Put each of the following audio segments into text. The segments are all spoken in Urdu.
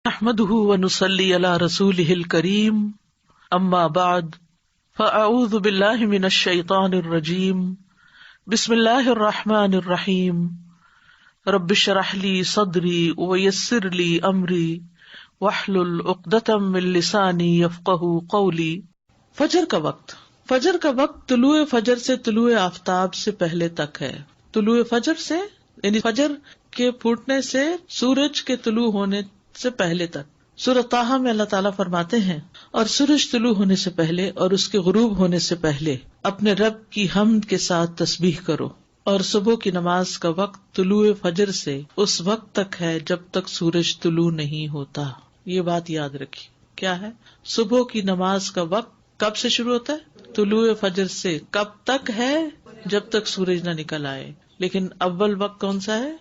نحمده ونصلي على رسوله الكريم اما بعد فاعوذ بالله من الشيطان الرجيم بسم الله الرحمن الرحيم رب اشرح لي صدري ويسر لي امري واحلل عقدة من لساني يفقهوا قولي۔ فجر کا وقت طلوع فجر سے طلوع آفتاب سے پہلے تک ہے۔ طلوع فجر سے یعنی فجر کے پھوٹنے سے سورج کے طلوع ہونے سے پہلے تک۔ سورۃ طٰہٰ میں اللہ تعالیٰ فرماتے ہیں، اور سورج طلوع ہونے سے پہلے اور اس کے غروب ہونے سے پہلے اپنے رب کی حمد کے ساتھ تسبیح کرو، اور صبح کی نماز کا وقت طلوع فجر سے اس وقت تک ہے جب تک سورج طلوع نہیں ہوتا۔ یہ بات یاد رکھی، کیا ہے؟ صبح کی نماز کا وقت کب سے شروع ہوتا ہے؟ طلوع فجر سے۔ کب تک ہے؟ جب تک سورج نہ نکل آئے۔ لیکن اول وقت کون سا ہے؟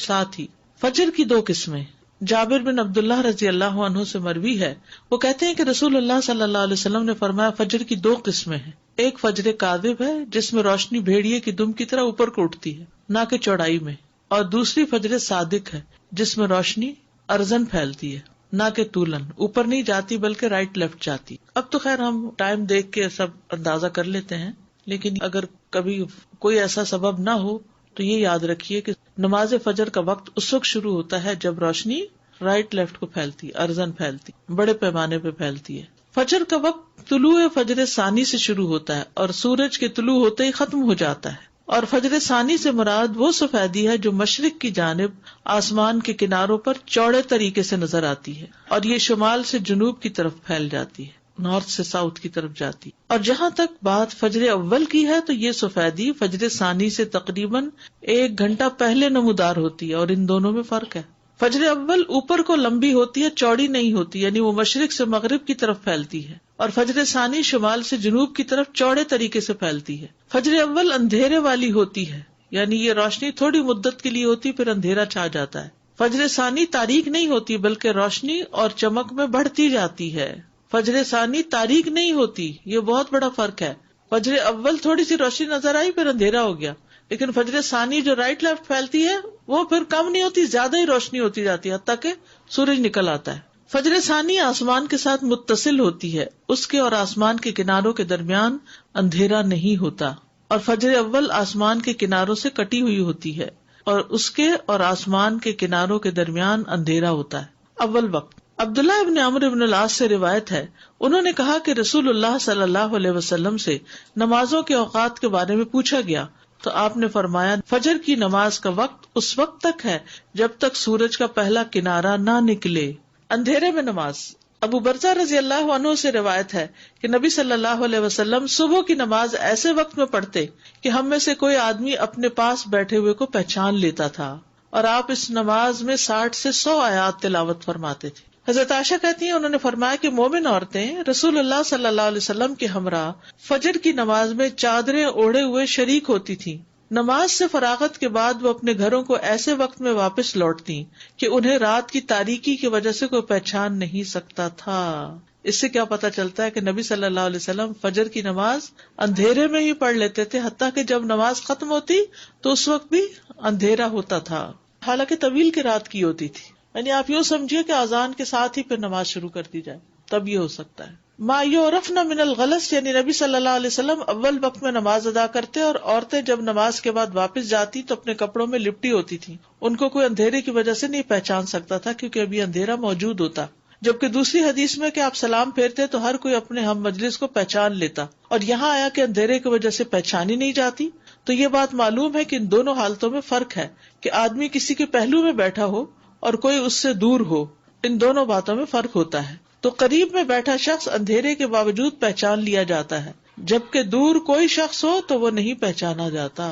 ساتھ ہی فجر کی دو قسمیں۔ جابر بن عبداللہ رضی اللہ عنہ سے مروی ہے، وہ کہتے ہیں کہ رسول اللہ صلی اللہ علیہ وسلم نے فرمایا، فجر کی دو قسمیں ہیں، ایک فجر کاذب ہے جس میں روشنی بھیڑیے کی دم کی طرح اوپر کو اٹھتی ہے نہ کہ چوڑائی میں، اور دوسری فجر صادق ہے جس میں روشنی ارزن پھیلتی ہے نہ کہ طولن، اوپر نہیں جاتی بلکہ رائٹ لیفٹ جاتی۔ اب تو خیر ہم ٹائم دیکھ کے سب اندازہ کر لیتے ہیں، لیکن اگر کبھی کوئی ایسا سبب نہ ہو تو یہ یاد رکھیے کہ نماز فجر کا وقت اس وقت شروع ہوتا ہے جب روشنی رائٹ لیفٹ کو پھیلتی، ارزن پھیلتی، بڑے پیمانے پہ پھیلتی ہے۔ فجر کا وقت طلوع فجر ثانی سے شروع ہوتا ہے اور سورج کے طلوع ہوتے ہی ختم ہو جاتا ہے، اور فجر ثانی سے مراد وہ سفیدی ہے جو مشرق کی جانب آسمان کے کناروں پر چوڑے طریقے سے نظر آتی ہے، اور یہ شمال سے جنوب کی طرف پھیل جاتی ہے، نارتھ سے ساؤتھ کی طرف جاتی۔ اور جہاں تک بات فجر اول کی ہے تو یہ سفیدی فجر ثانی سے تقریباً 1 گھنٹہ پہلے نمودار ہوتی ہے، اور ان دونوں میں فرق ہے۔ فجر اول اوپر کو لمبی ہوتی ہے، چوڑی نہیں ہوتی، یعنی وہ مشرق سے مغرب کی طرف پھیلتی ہے، اور فجر ثانی شمال سے جنوب کی طرف چوڑے طریقے سے پھیلتی ہے۔ فجر اول اندھیرے والی ہوتی ہے، یعنی یہ روشنی تھوڑی مدت کے لیے ہوتی، پھر اندھیرا چھا جاتا ہے۔ فجر ثانی تاریک نہیں ہوتی بلکہ روشنی اور چمک میں بڑھتی جاتی ہے۔ فجر ثانی تاریک نہیں ہوتی، یہ بہت بڑا فرق ہے۔ فجر اول تھوڑی سی روشنی نظر آئی پھر اندھیرا ہو گیا، لیکن فجر ثانی جو رائٹ لیفٹ پھیلتی ہے وہ پھر کم نہیں ہوتی، زیادہ ہی روشنی ہوتی جاتی ہے حتیٰ کہ سورج نکل آتا ہے۔ فجر ثانی آسمان کے ساتھ متصل ہوتی ہے، اس کے اور آسمان کے کناروں کے درمیان اندھیرا نہیں ہوتا، اور فجر اول آسمان کے کناروں سے کٹی ہوئی ہوتی ہے اور اس کے اور آسمان کے کناروں کے درمیان اندھیرا ہوتا ہے۔ اول وقت عبداللہ ابن عمرو ابن العاص سے روایت ہے، انہوں نے کہا کہ رسول اللہ صلی اللہ علیہ وسلم سے نمازوں کے اوقات کے بارے میں پوچھا گیا تو آپ نے فرمایا، فجر کی نماز کا وقت اس وقت تک ہے جب تک سورج کا پہلا کنارہ نہ نکلے۔ اندھیرے میں نماز۔ ابو برزہ رضی اللہ عنہ سے روایت ہے کہ نبی صلی اللہ علیہ وسلم صبح کی نماز ایسے وقت میں پڑھتے کہ ہم میں سے کوئی آدمی اپنے پاس بیٹھے ہوئے کو پہچان لیتا تھا، اور آپ اس نماز میں 60 سے 100 آیات تلاوت فرماتے تھے۔ حضرت عائشہ کہتی ہیں، انہوں نے فرمایا کہ مومن عورتیں رسول اللہ صلی اللہ علیہ وسلم کے ہمراہ فجر کی نماز میں چادریں اوڑھے ہوئے شریک ہوتی تھیں۔ نماز سے فراغت کے بعد وہ اپنے گھروں کو ایسے وقت میں واپس لوٹتی کہ انہیں رات کی تاریکی کی وجہ سے کوئی پہچان نہیں سکتا تھا۔ اس سے کیا پتہ چلتا ہے کہ نبی صلی اللہ علیہ وسلم فجر کی نماز اندھیرے میں ہی پڑھ لیتے تھے، حتیٰ کہ جب نماز ختم ہوتی تو اس وقت بھی اندھیرا ہوتا تھا، حالانکہ طویل کی رات کی ہوتی تھی۔ یعنی آپ یوں سمجھیے کہ اذان کے ساتھ ہی پھر نماز شروع کر دی جائے، تب یہ ہو سکتا ہے۔ ما یعرفن من الغلس، یعنی نبی صلی اللہ علیہ وسلم اول وقت میں نماز ادا کرتے، اور عورتیں جب نماز کے بعد واپس جاتی تو اپنے کپڑوں میں لپٹی ہوتی تھیں، ان کو کوئی اندھیرے کی وجہ سے نہیں پہچان سکتا تھا کیونکہ ابھی اندھیرا موجود ہوتا۔ جبکہ دوسری حدیث میں کہ آپ سلام پھیرتے تو ہر کوئی اپنے ہم مجلس کو پہچان لیتا، اور یہاں آیا کہ اندھیرے کی وجہ سے پہچانی نہیں جاتی، تو یہ بات معلوم ہے کہ ان دونوں حالتوں میں فرق ہے کہ آدمی کسی کے پہلو میں بیٹھا ہو اور کوئی اس سے دور ہو، ان دونوں باتوں میں فرق ہوتا ہے۔ تو قریب میں بیٹھا شخص اندھیرے کے باوجود پہچان لیا جاتا ہے، جبکہ دور کوئی شخص ہو تو وہ نہیں پہچانا جاتا،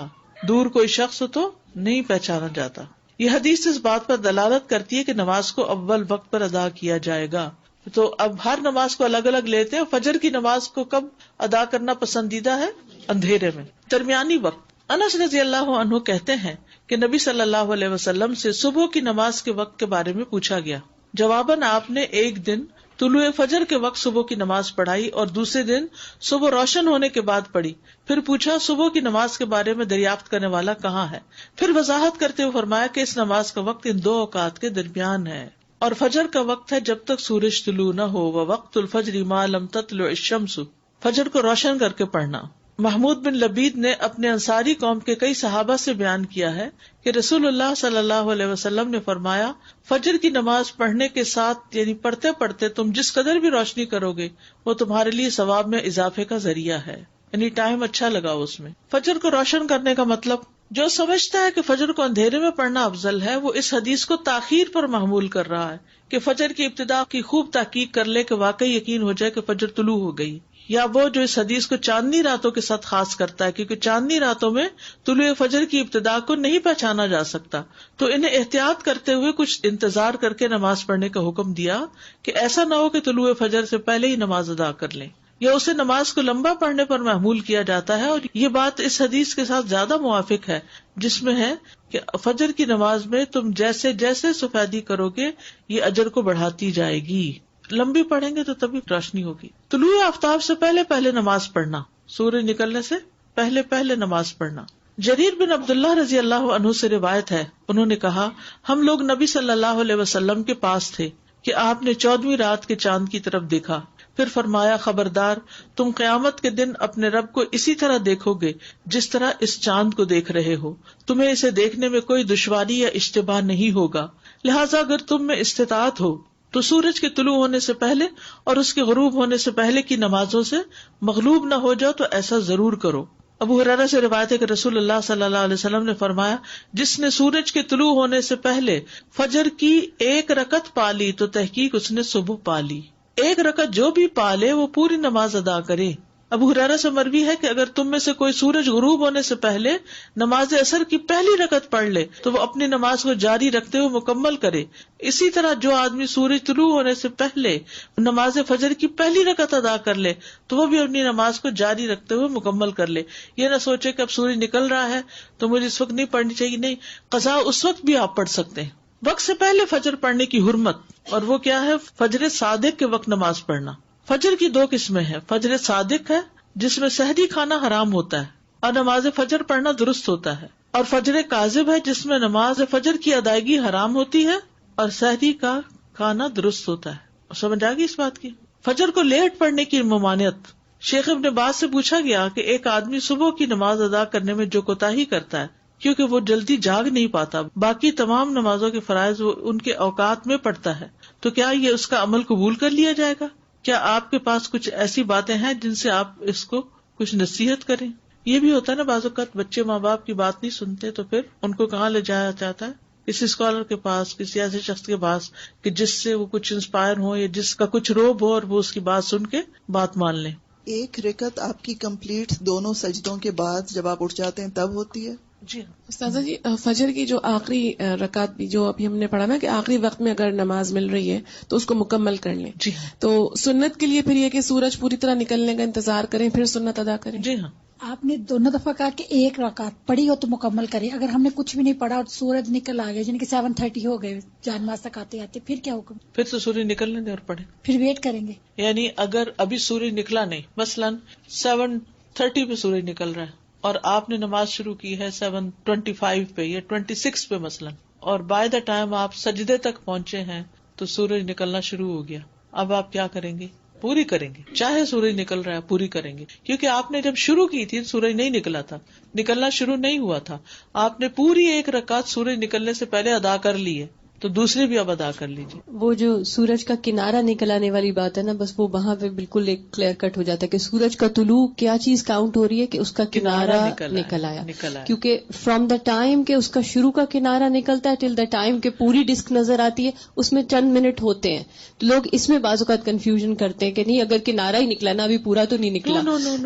دور کوئی شخص ہو تو نہیں پہچانا جاتا۔ یہ حدیث اس بات پر دلالت کرتی ہے کہ نماز کو اول وقت پر ادا کیا جائے گا۔ تو اب ہر نماز کو الگ الگ لیتے ہیں، فجر کی نماز کو کب ادا کرنا پسندیدہ ہے؟ اندھیرے میں۔ درمیانی وقت۔ انس رضی اللہ عنہ کہتے ہیں کہ نبی صلی اللہ علیہ وسلم سے صبح کی نماز کے وقت کے بارے میں پوچھا گیا، جواباً آپ نے ایک دن طلوع فجر کے وقت صبح کی نماز پڑھائی اور دوسرے دن صبح روشن ہونے کے بعد پڑھی۔ پھر پوچھا، صبح کی نماز کے بارے میں دریافت کرنے والا کہاں ہے؟ پھر وضاحت کرتے ہوئے فرمایا کہ اس نماز کا وقت ان دو اوقات کے درمیان ہے۔ اور فجر کا وقت ہے جب تک سورج طلوع نہ ہو، ووقت الفجر ما لم تطلع الشمس، فجر کو روشن کر کے پڑھنا۔ محمود بن لبید نے اپنے انصاری قوم کے کئی صحابہ سے بیان کیا ہے کہ رسول اللہ صلی اللہ علیہ وسلم نے فرمایا، فجر کی نماز پڑھنے کے ساتھ یعنی پڑھتے پڑھتے تم جس قدر بھی روشنی کرو گے وہ تمہارے لیے ثواب میں اضافے کا ذریعہ ہے، یعنی ٹائم اچھا لگا اس میں۔ فجر کو روشن کرنے کا مطلب، جو سمجھتا ہے کہ فجر کو اندھیرے میں پڑھنا افضل ہے وہ اس حدیث کو تاخیر پر محمول کر رہا ہے کہ فجر کی ابتدا کی خوب تحقیق کر لے کہ واقعی یقین ہو جائے کہ فجر طلوع ہو گئی، یا وہ جو اس حدیث کو چاندنی راتوں کے ساتھ خاص کرتا ہے کیونکہ چاندنی راتوں میں طلوع فجر کی ابتدا کو نہیں پہچانا جا سکتا، تو انہیں احتیاط کرتے ہوئے کچھ انتظار کر کے نماز پڑھنے کا حکم دیا کہ ایسا نہ ہو کہ طلوع فجر سے پہلے ہی نماز ادا کر لیں، یا اسے نماز کو لمبا پڑھنے پر محمول کیا جاتا ہے۔ اور یہ بات اس حدیث کے ساتھ زیادہ موافق ہے جس میں ہے کہ فجر کی نماز میں تم جیسے جیسے سفیدی کرو گے یہ اجر کو بڑھاتی جائے گی، لمبی پڑھیں گے تو تبھی روشنی ہوگی۔ طلوع آفتاب سے پہلے پہلے نماز پڑھنا، سورج نکلنے سے پہلے پہلے نماز پڑھنا۔ جریر بن عبداللہ رضی اللہ عنہ سے روایت ہے، انہوں نے کہا، ہم لوگ نبی صلی اللہ علیہ وسلم کے پاس تھے کہ آپ نے 14ویں رات کے چاند کی طرف دیکھا، پھر فرمایا، خبردار، تم قیامت کے دن اپنے رب کو اسی طرح دیکھو گے جس طرح اس چاند کو دیکھ رہے ہو، تمہیں اسے دیکھنے میں کوئی دشواری یا اشتباہ نہیں ہوگا، لہٰذا اگر تم میں استطاعت ہو تو سورج کے طلوع ہونے سے پہلے اور اس کے غروب ہونے سے پہلے کی نمازوں سے مغلوب نہ ہو جاؤ تو ایسا ضرور کرو۔ ابو ہریرہ سے روایت ہے کہ رسول اللہ صلی اللہ علیہ وسلم نے فرمایا، جس نے سورج کے طلوع ہونے سے پہلے فجر کی 1 رکعت پا لی تو تحقیق اس نے صبح پا لی۔ 1 رکعت جو بھی پا لے وہ پوری نماز ادا کرے۔ ابو ہریرہ سے مروی ہے کہ اگر تم میں سے کوئی سورج غروب ہونے سے پہلے نماز عصر کی پہلی رکعت پڑھ لے تو وہ اپنی نماز کو جاری رکھتے ہوئے مکمل کرے، اسی طرح جو آدمی سورج طلوع ہونے سے پہلے نماز فجر کی پہلی رکعت ادا کر لے تو وہ بھی اپنی نماز کو جاری رکھتے ہوئے مکمل کر لے۔ یہ نہ سوچے کہ اب سورج نکل رہا ہے تو مجھے اس وقت نہیں پڑھنی چاہیے، نہیں، قضا اس وقت بھی آپ پڑھ سکتے ہیں۔ وقت سے پہلے فجر پڑھنے کی حرمت، اور وہ کیا ہے؟ فجر صادق کے وقت نماز پڑھنا۔ فجر کی 2 قسمیں ہیں، فجر صادق ہے جس میں سحری کھانا حرام ہوتا ہے اور نماز فجر پڑھنا درست ہوتا ہے، اور فجر کاذب ہے جس میں نماز فجر کی ادائیگی حرام ہوتی ہے اور سحری کا کھانا درست ہوتا ہے۔ سمجھ آ گئی اس بات کی؟ فجر کو لیٹ پڑھنے کی ممانعت۔ شیخ ابن باز سے پوچھا گیا کہ ایک آدمی صبح کی نماز ادا کرنے میں جو کوتاہی کرتا ہے کیونکہ وہ جلدی جاگ نہیں پاتا، باقی تمام نمازوں کے فرائض وہ ان کے اوقات میں پڑھتا ہے، تو کیا یہ اس کا عمل قبول کر لیا جائے گا؟ کیا آپ کے پاس کچھ ایسی باتیں ہیں جن سے آپ اس کو کچھ نصیحت کریں؟ یہ بھی ہوتا ہے نا، بعض اوقات بچے ماں باپ کی بات نہیں سنتے تو پھر ان کو کہاں لے جایا جاتا ہے؟ کسی اسکالر کے پاس، کسی ایسے شخص کے پاس کہ جس سے وہ کچھ انسپائر ہو یا جس کا کچھ روب ہو اور وہ اس کی بات سن کے بات مان لیں۔ 1 رکعت آپ کی کمپلیٹ دونوں سجدوں کے بعد جب آپ اٹھ جاتے ہیں تب ہوتی ہے؟ جی استاذہ جی، فجر کی جو آخری رکعت بھی جو ابھی ہم نے پڑھا نا کہ آخری وقت میں اگر نماز مل رہی ہے تو اس کو مکمل کر لیں، جی تو سنت کے لیے پھر یہ کہ سورج پوری طرح نکلنے کا انتظار کریں پھر سنت ادا کریں؟ جی ہاں، آپ نے دونوں دفعہ کہا کہ 1 رکعت پڑھی ہو تو مکمل کریں، اگر ہم نے کچھ بھی نہیں پڑھا اور سورج نکل آ گیا یعنی کہ 7:30 ہو گئے جان نماز تک آتے آتے، پھر کیا حکم؟ پھر تو سورج نکلنے دیں اور پڑھیں۔ پھر ویٹ کریں گے؟ یعنی اگر ابھی سورج نکلا نہیں، مثلاً 7:30 پہ سورج نکل رہا ہے اور آپ نے نماز شروع کی ہے 7:25 پہ یا 26 پہ مثلاً، اور بائی دا ٹائم آپ سجدے تک پہنچے ہیں تو سورج نکلنا شروع ہو گیا، اب آپ کیا کریں گے؟ پوری کریں گے، چاہے سورج نکل رہا ہے پوری کریں گے، کیونکہ آپ نے جب شروع کی تھی سورج نہیں نکلا تھا، نکلنا شروع نہیں ہوا تھا، آپ نے پوری 1 رکعت سورج نکلنے سے پہلے ادا کر لی ہے تو دوسری بھی اب ادا کر لیجیے۔ وہ جو سورج کا کنارہ نکل آنے والی بات ہے نا، بس وہ وہاں پہ بالکل ایک کلیئر کٹ ہو جاتا ہے کہ سورج کا طلوع کیا چیز کاؤنٹ ہو رہی ہے کہ اس کا کنارہ نکل آیا، کیونکہ فرام دا ٹائم کہ اس کا شروع کا کنارہ نکلتا ہے ٹل دا ٹائم کہ پوری ڈسک نظر آتی ہے اس میں چند منٹ ہوتے ہیں، تو لوگ اس میں بعض اوقات کنفیوژن کرتے ہیں کہ نہیں اگر کنارہ ہی نکلا نا ابھی پورا تو نہیں نکلا،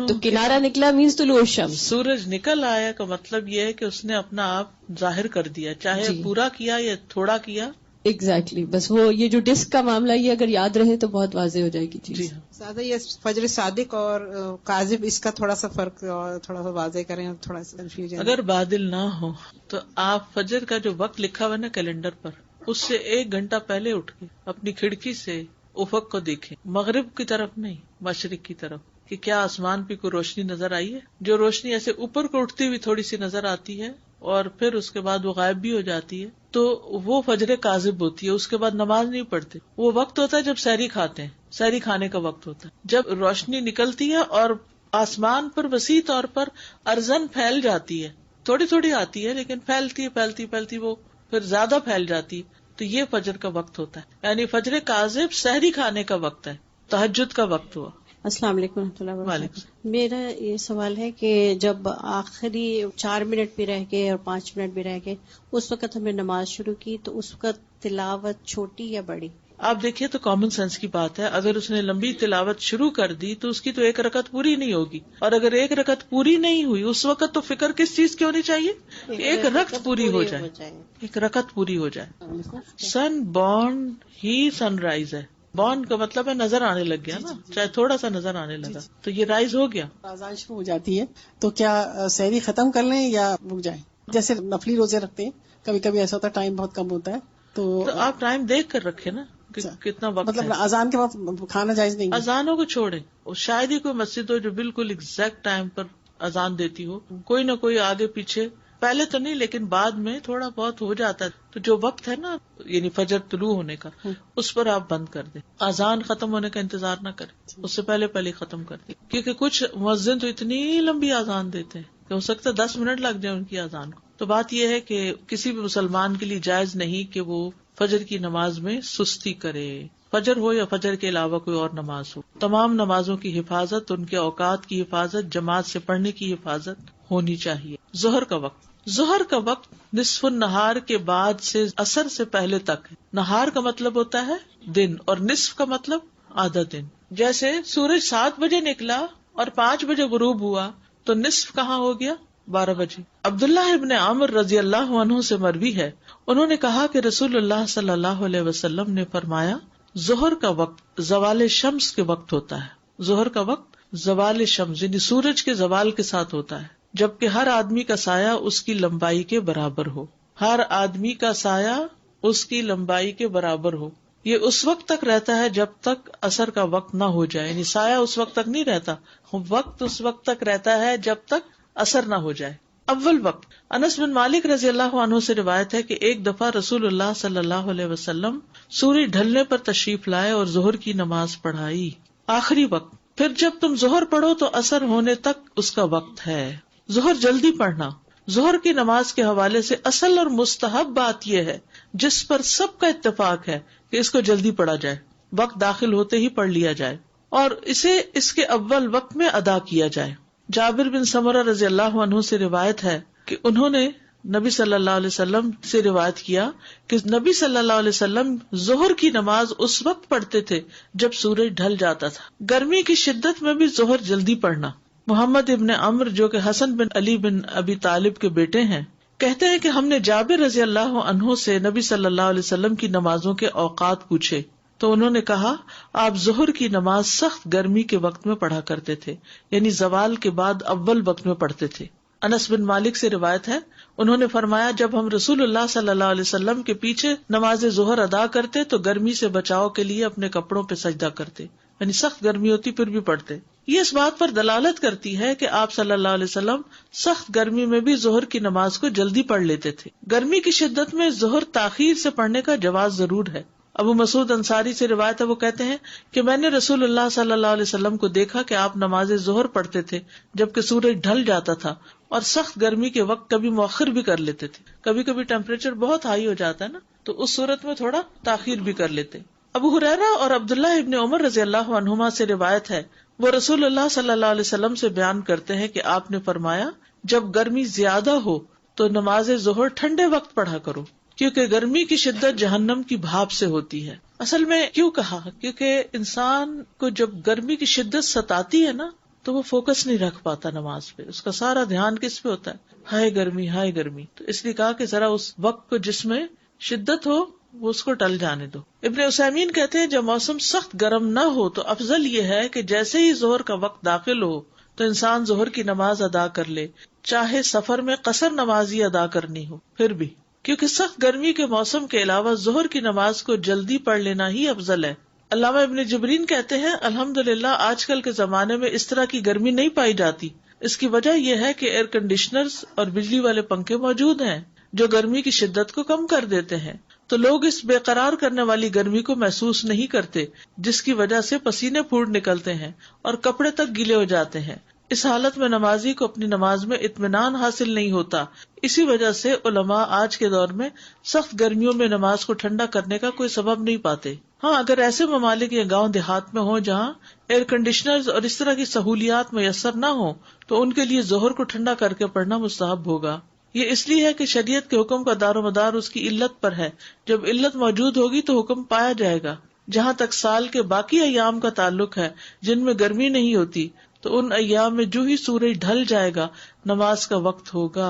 تو کنارہ نکلا مینس طلوع الشمس، سورج نکل آیا کا مطلب یہ ہے کہ اس نے اپنا آپ ظاہر کر دیا، چاہے پورا کیا یا تھوڑا کیا۔ ایگزیکٹلی، بس وہ یہ جو ڈسک کا معاملہ یہ اگر یاد رہے تو بہت واضح ہو جائے گی چیز۔ جی ہاں، زیادہ یہ فجر صادق اور کاذب اس کا تھوڑا سا فرق اور تھوڑا سا واضح کریں، تھوڑا سا کنفیوژن۔ اگر بادل نہ ہو تو آپ فجر کا جو وقت لکھا ہوا نا کیلنڈر پر، اس سے 1 گھنٹہ پہلے اٹھ کے اپنی کھڑکی سے افق کو دیکھیں، مغرب کی طرف نہیں، مشرق کی طرف، کہ کیا آسمان پہ کوئی روشنی نظر آئی ہے۔ جو روشنی ایسے اوپر کو اٹھتی ہوئی تھوڑی سی نظر آتی ہے اور پھر اس کے بعد وہ غائب بھی ہو جاتی ہے، تو وہ فجر کاذب ہوتی ہے، اس کے بعد نماز نہیں پڑھتے. وہ وقت ہوتا ہے جب سحری کھاتے ہیں، سحری کھانے کا وقت ہوتا ہے، جب روشنی نکلتی ہے اور آسمان پر وسیع طور پر ارزن پھیل جاتی ہے. تھوڑی تھوڑی آتی ہے لیکن پھیلتی وہ پھر زیادہ پھیل جاتی. تو یہ فجر کا وقت ہوتا ہے، یعنی فجر کاذب سحری کھانے کا وقت ہے، تہجد کا وقت ہوا. السلام علیکم ورحمۃ اللہ وبرکاتہ. میرا یہ سوال ہے کہ جب آخری 4 منٹ بھی رہ گئے اور 5 منٹ بھی رہ گئے، اس وقت ہم نے نماز شروع کی تو اس وقت تلاوت چھوٹی یا بڑی؟ آپ دیکھیے تو کامن سینس کی بات ہے، اگر اس نے لمبی تلاوت شروع کر دی تو اس کی تو 1 رکعت پوری نہیں ہوگی، اور اگر 1 رکعت پوری نہیں ہوئی اس وقت تو فکر کس چیز کی ہونی چاہیے؟ 1 رکعت پوری ہو جائے، 1 رکعت پوری ہو جائے. سن بورن ہی سن رائز ہے، بورن کا مطلب ہے نظر آنے لگ گیا نا، چاہے تھوڑا سا نظر آنے لگا تو یہ رائز ہو گیا. اذان شروع ہو جاتی ہے تو کیا سحری ختم کر لیں یا رک جائیں؟ جیسے نفلی روزے رکھتے ہیں، کبھی کبھی ایسا ہوتا ہے ٹائم بہت کم ہوتا ہے تو آپ ٹائم دیکھ کر رکھے نا کتنا وقت، مطلب اذان کے وقت کھانا جائز نہیں؟ اذانوں کو چھوڑیں، شاید ہی کوئی مسجد ہو جو بالکل ایگزیکٹ ٹائم پر اذان دیتی ہو، کوئی نہ کوئی آگے پیچھے، پہلے تو نہیں لیکن بعد میں تھوڑا بہت ہو جاتا ہے. تو جو وقت ہے نا یعنی فجر طلوع ہونے کا، اس پر آپ بند کر دیں، اذان ختم ہونے کا انتظار نہ کریں، اس سے پہلے ختم کر دیں. کیونکہ کچھ مؤذن تو اتنی لمبی اذان دیتے ہیں کہ ہو سکتا ہے 10 منٹ لگ جائے ان کی اذان کو. تو بات یہ ہے کہ کسی بھی مسلمان کے لیے جائز نہیں کہ وہ فجر کی نماز میں سستی کرے، فجر ہو یا فجر کے علاوہ کوئی اور نماز ہو. تمام نمازوں کی حفاظت، ان کے اوقات کی حفاظت، جماعت سے پڑھنے کی حفاظت ہونی چاہیے. ظہر کا وقت نصف النہار کے بعد سے عصر سے پہلے تک ہے. نہار کا مطلب ہوتا ہے دن اور نصف کا مطلب آدھا دن. جیسے سورج 7 بجے نکلا اور 5 بجے غروب ہوا تو نصف کہاں ہو گیا؟ 12 بجے. عبداللہ ابن عامر رضی اللہ عنہ سے مروی ہے، انہوں نے کہا کہ رسول اللہ صلی اللہ علیہ وسلم نے فرمایا، ظہر کا وقت زوال شمس کے وقت ہوتا ہے. ظہر کا وقت زوال شمس یعنی سورج کے زوال کے ساتھ ہوتا ہے، جبکہ ہر آدمی کا سایہ اس کی لمبائی کے برابر ہو. ہر آدمی کا سایہ اس کی لمبائی کے برابر ہو. یہ اس وقت تک رہتا ہے جب تک عصر کا وقت نہ ہو جائے، یعنی سایہ اس وقت تک نہیں رہتا، وقت اس وقت تک رہتا ہے جب تک عصر نہ ہو جائے. اول وقت، انس بن مالک رضی اللہ عنہ سے روایت ہے کہ ایک دفعہ رسول اللہ صلی اللہ علیہ وسلم سورج ڈھلنے پر تشریف لائے اور ظہر کی نماز پڑھائی. آخری وقت، پھر جب تم ظہر پڑھو تو عصر ہونے تک اس کا وقت ہے. ظہر جلدی پڑھنا. ظہر کی نماز کے حوالے سے اصل اور مستحب بات یہ ہے جس پر سب کا اتفاق ہے کہ اس کو جلدی پڑھا جائے، وقت داخل ہوتے ہی پڑھ لیا جائے اور اسے اس کے اول وقت میں ادا کیا جائے. جابر بن سمرہ رضی اللہ عنہ سے روایت ہے کہ انہوں نے نبی صلی اللہ علیہ وسلم سے روایت کیا کہ نبی صلی اللہ علیہ وسلم ظہر کی نماز اس وقت پڑھتے تھے جب سورج ڈھل جاتا تھا. گرمی کی شدت میں بھی ظہر جلدی پڑھنا. محمد ابن عمر جو کہ حسن بن علی بن ابی طالب کے بیٹے ہیں کہتے ہیں کہ ہم نے جابر رضی اللہ عنہ سے نبی صلی اللہ علیہ وسلم کی نمازوں کے اوقات پوچھے تو انہوں نے کہا آپ ظہر کی نماز سخت گرمی کے وقت میں پڑھا کرتے تھے، یعنی زوال کے بعد اول وقت میں پڑھتے تھے. انس بن مالک سے روایت ہے، انہوں نے فرمایا جب ہم رسول اللہ صلی اللہ علیہ وسلم کے پیچھے نماز ظہر ادا کرتے تو گرمی سے بچاؤ کے لیے اپنے کپڑوں پہ سجدہ کرتے، یعنی سخت گرمی ہوتی پھر بھی پڑھتے. یہ اس بات پر دلالت کرتی ہے کہ آپ صلی اللہ علیہ وسلم سخت گرمی میں بھی ظہر کی نماز کو جلدی پڑھ لیتے تھے. گرمی کی شدت میں ظہر تاخیر سے پڑھنے کا جواز ضرور ہے. ابو مسعود انصاری سے روایت ہے، وہ کہتے ہیں کہ میں نے رسول اللہ صلی اللہ علیہ وسلم کو دیکھا کہ آپ نماز ظہر پڑھتے تھے جبکہ سورج ڈھل جاتا تھا، اور سخت گرمی کے وقت کبھی مؤخر بھی کر لیتے تھے. کبھی کبھی ٹیمپریچر بہت ہائی ہو جاتا ہے نا، تو اس صورت میں تھوڑا تاخیر بھی کر لیتے. ابو ہریرہ اور عبداللہ ابن عمر رضی اللہ عنہما سے روایت ہے، وہ رسول اللہ صلی اللہ علیہ وسلم سے بیان کرتے ہیں کہ آپ نے فرمایا جب گرمی زیادہ ہو تو نماز ظہر ٹھنڈے وقت پڑھا کرو، کیونکہ گرمی کی شدت جہنم کی بھاپ سے ہوتی ہے. اصل میں کیوں کہا؟ کیونکہ انسان کو جب گرمی کی شدت ستاتی ہے نا تو وہ فوکس نہیں رکھ پاتا نماز پہ، اس کا سارا دھیان کس پہ ہوتا ہے؟ ہائے گرمی ہائے گرمی. تو اس لیے کہا کہ ذرا اس وقت کو جس میں شدت ہو وہ اس کو ٹل جانے دو. ابن عثیمین کہتے ہیں جب موسم سخت گرم نہ ہو تو افضل یہ ہے کہ جیسے ہی ظہر کا وقت داخل ہو تو انسان ظہر کی نماز ادا کر لے، چاہے سفر میں قصر نماز ہی ادا کرنی ہو پھر بھی، کیونکہ سخت گرمی کے موسم کے علاوہ ظہر کی نماز کو جلدی پڑھ لینا ہی افضل ہے. علامہ ابن جبرین کہتے ہیں الحمدللہ آج کل کے زمانے میں اس طرح کی گرمی نہیں پائی جاتی. اس کی وجہ یہ ہے کہ ایئر کنڈیشنرز اور بجلی والے پنکھے موجود ہیں، جو گرمی کی شدت کو کم کر دیتے ہیں، تو لوگ اس بے قرار کرنے والی گرمی کو محسوس نہیں کرتے جس کی وجہ سے پسینے پھوٹ نکلتے ہیں اور کپڑے تک گیلے ہو جاتے ہیں۔ اس حالت میں نمازی کو اپنی نماز میں اطمینان حاصل نہیں ہوتا۔ اسی وجہ سے علماء آج کے دور میں سخت گرمیوں میں نماز کو ٹھنڈا کرنے کا کوئی سبب نہیں پاتے۔ ہاں، اگر ایسے ممالک یا گاؤں دیہات میں ہوں جہاں ایئر کنڈیشنرز اور اس طرح کی سہولیات میسر نہ ہوں تو ان کے لیے ظہر کو ٹھنڈا کر کے پڑھنا مستحب ہوگا۔ یہ اس لیے ہے کہ شریعت کے حکم کا دار و مدار اس کی علت پر ہے۔ جب علت موجود ہوگی تو حکم پایا جائے گا۔ جہاں تک سال کے باقی ایام کا تعلق ہے جن میں گرمی نہیں ہوتی، تو ان ایام میں جو ہی سورج ڈھل جائے گا نماز کا وقت ہوگا۔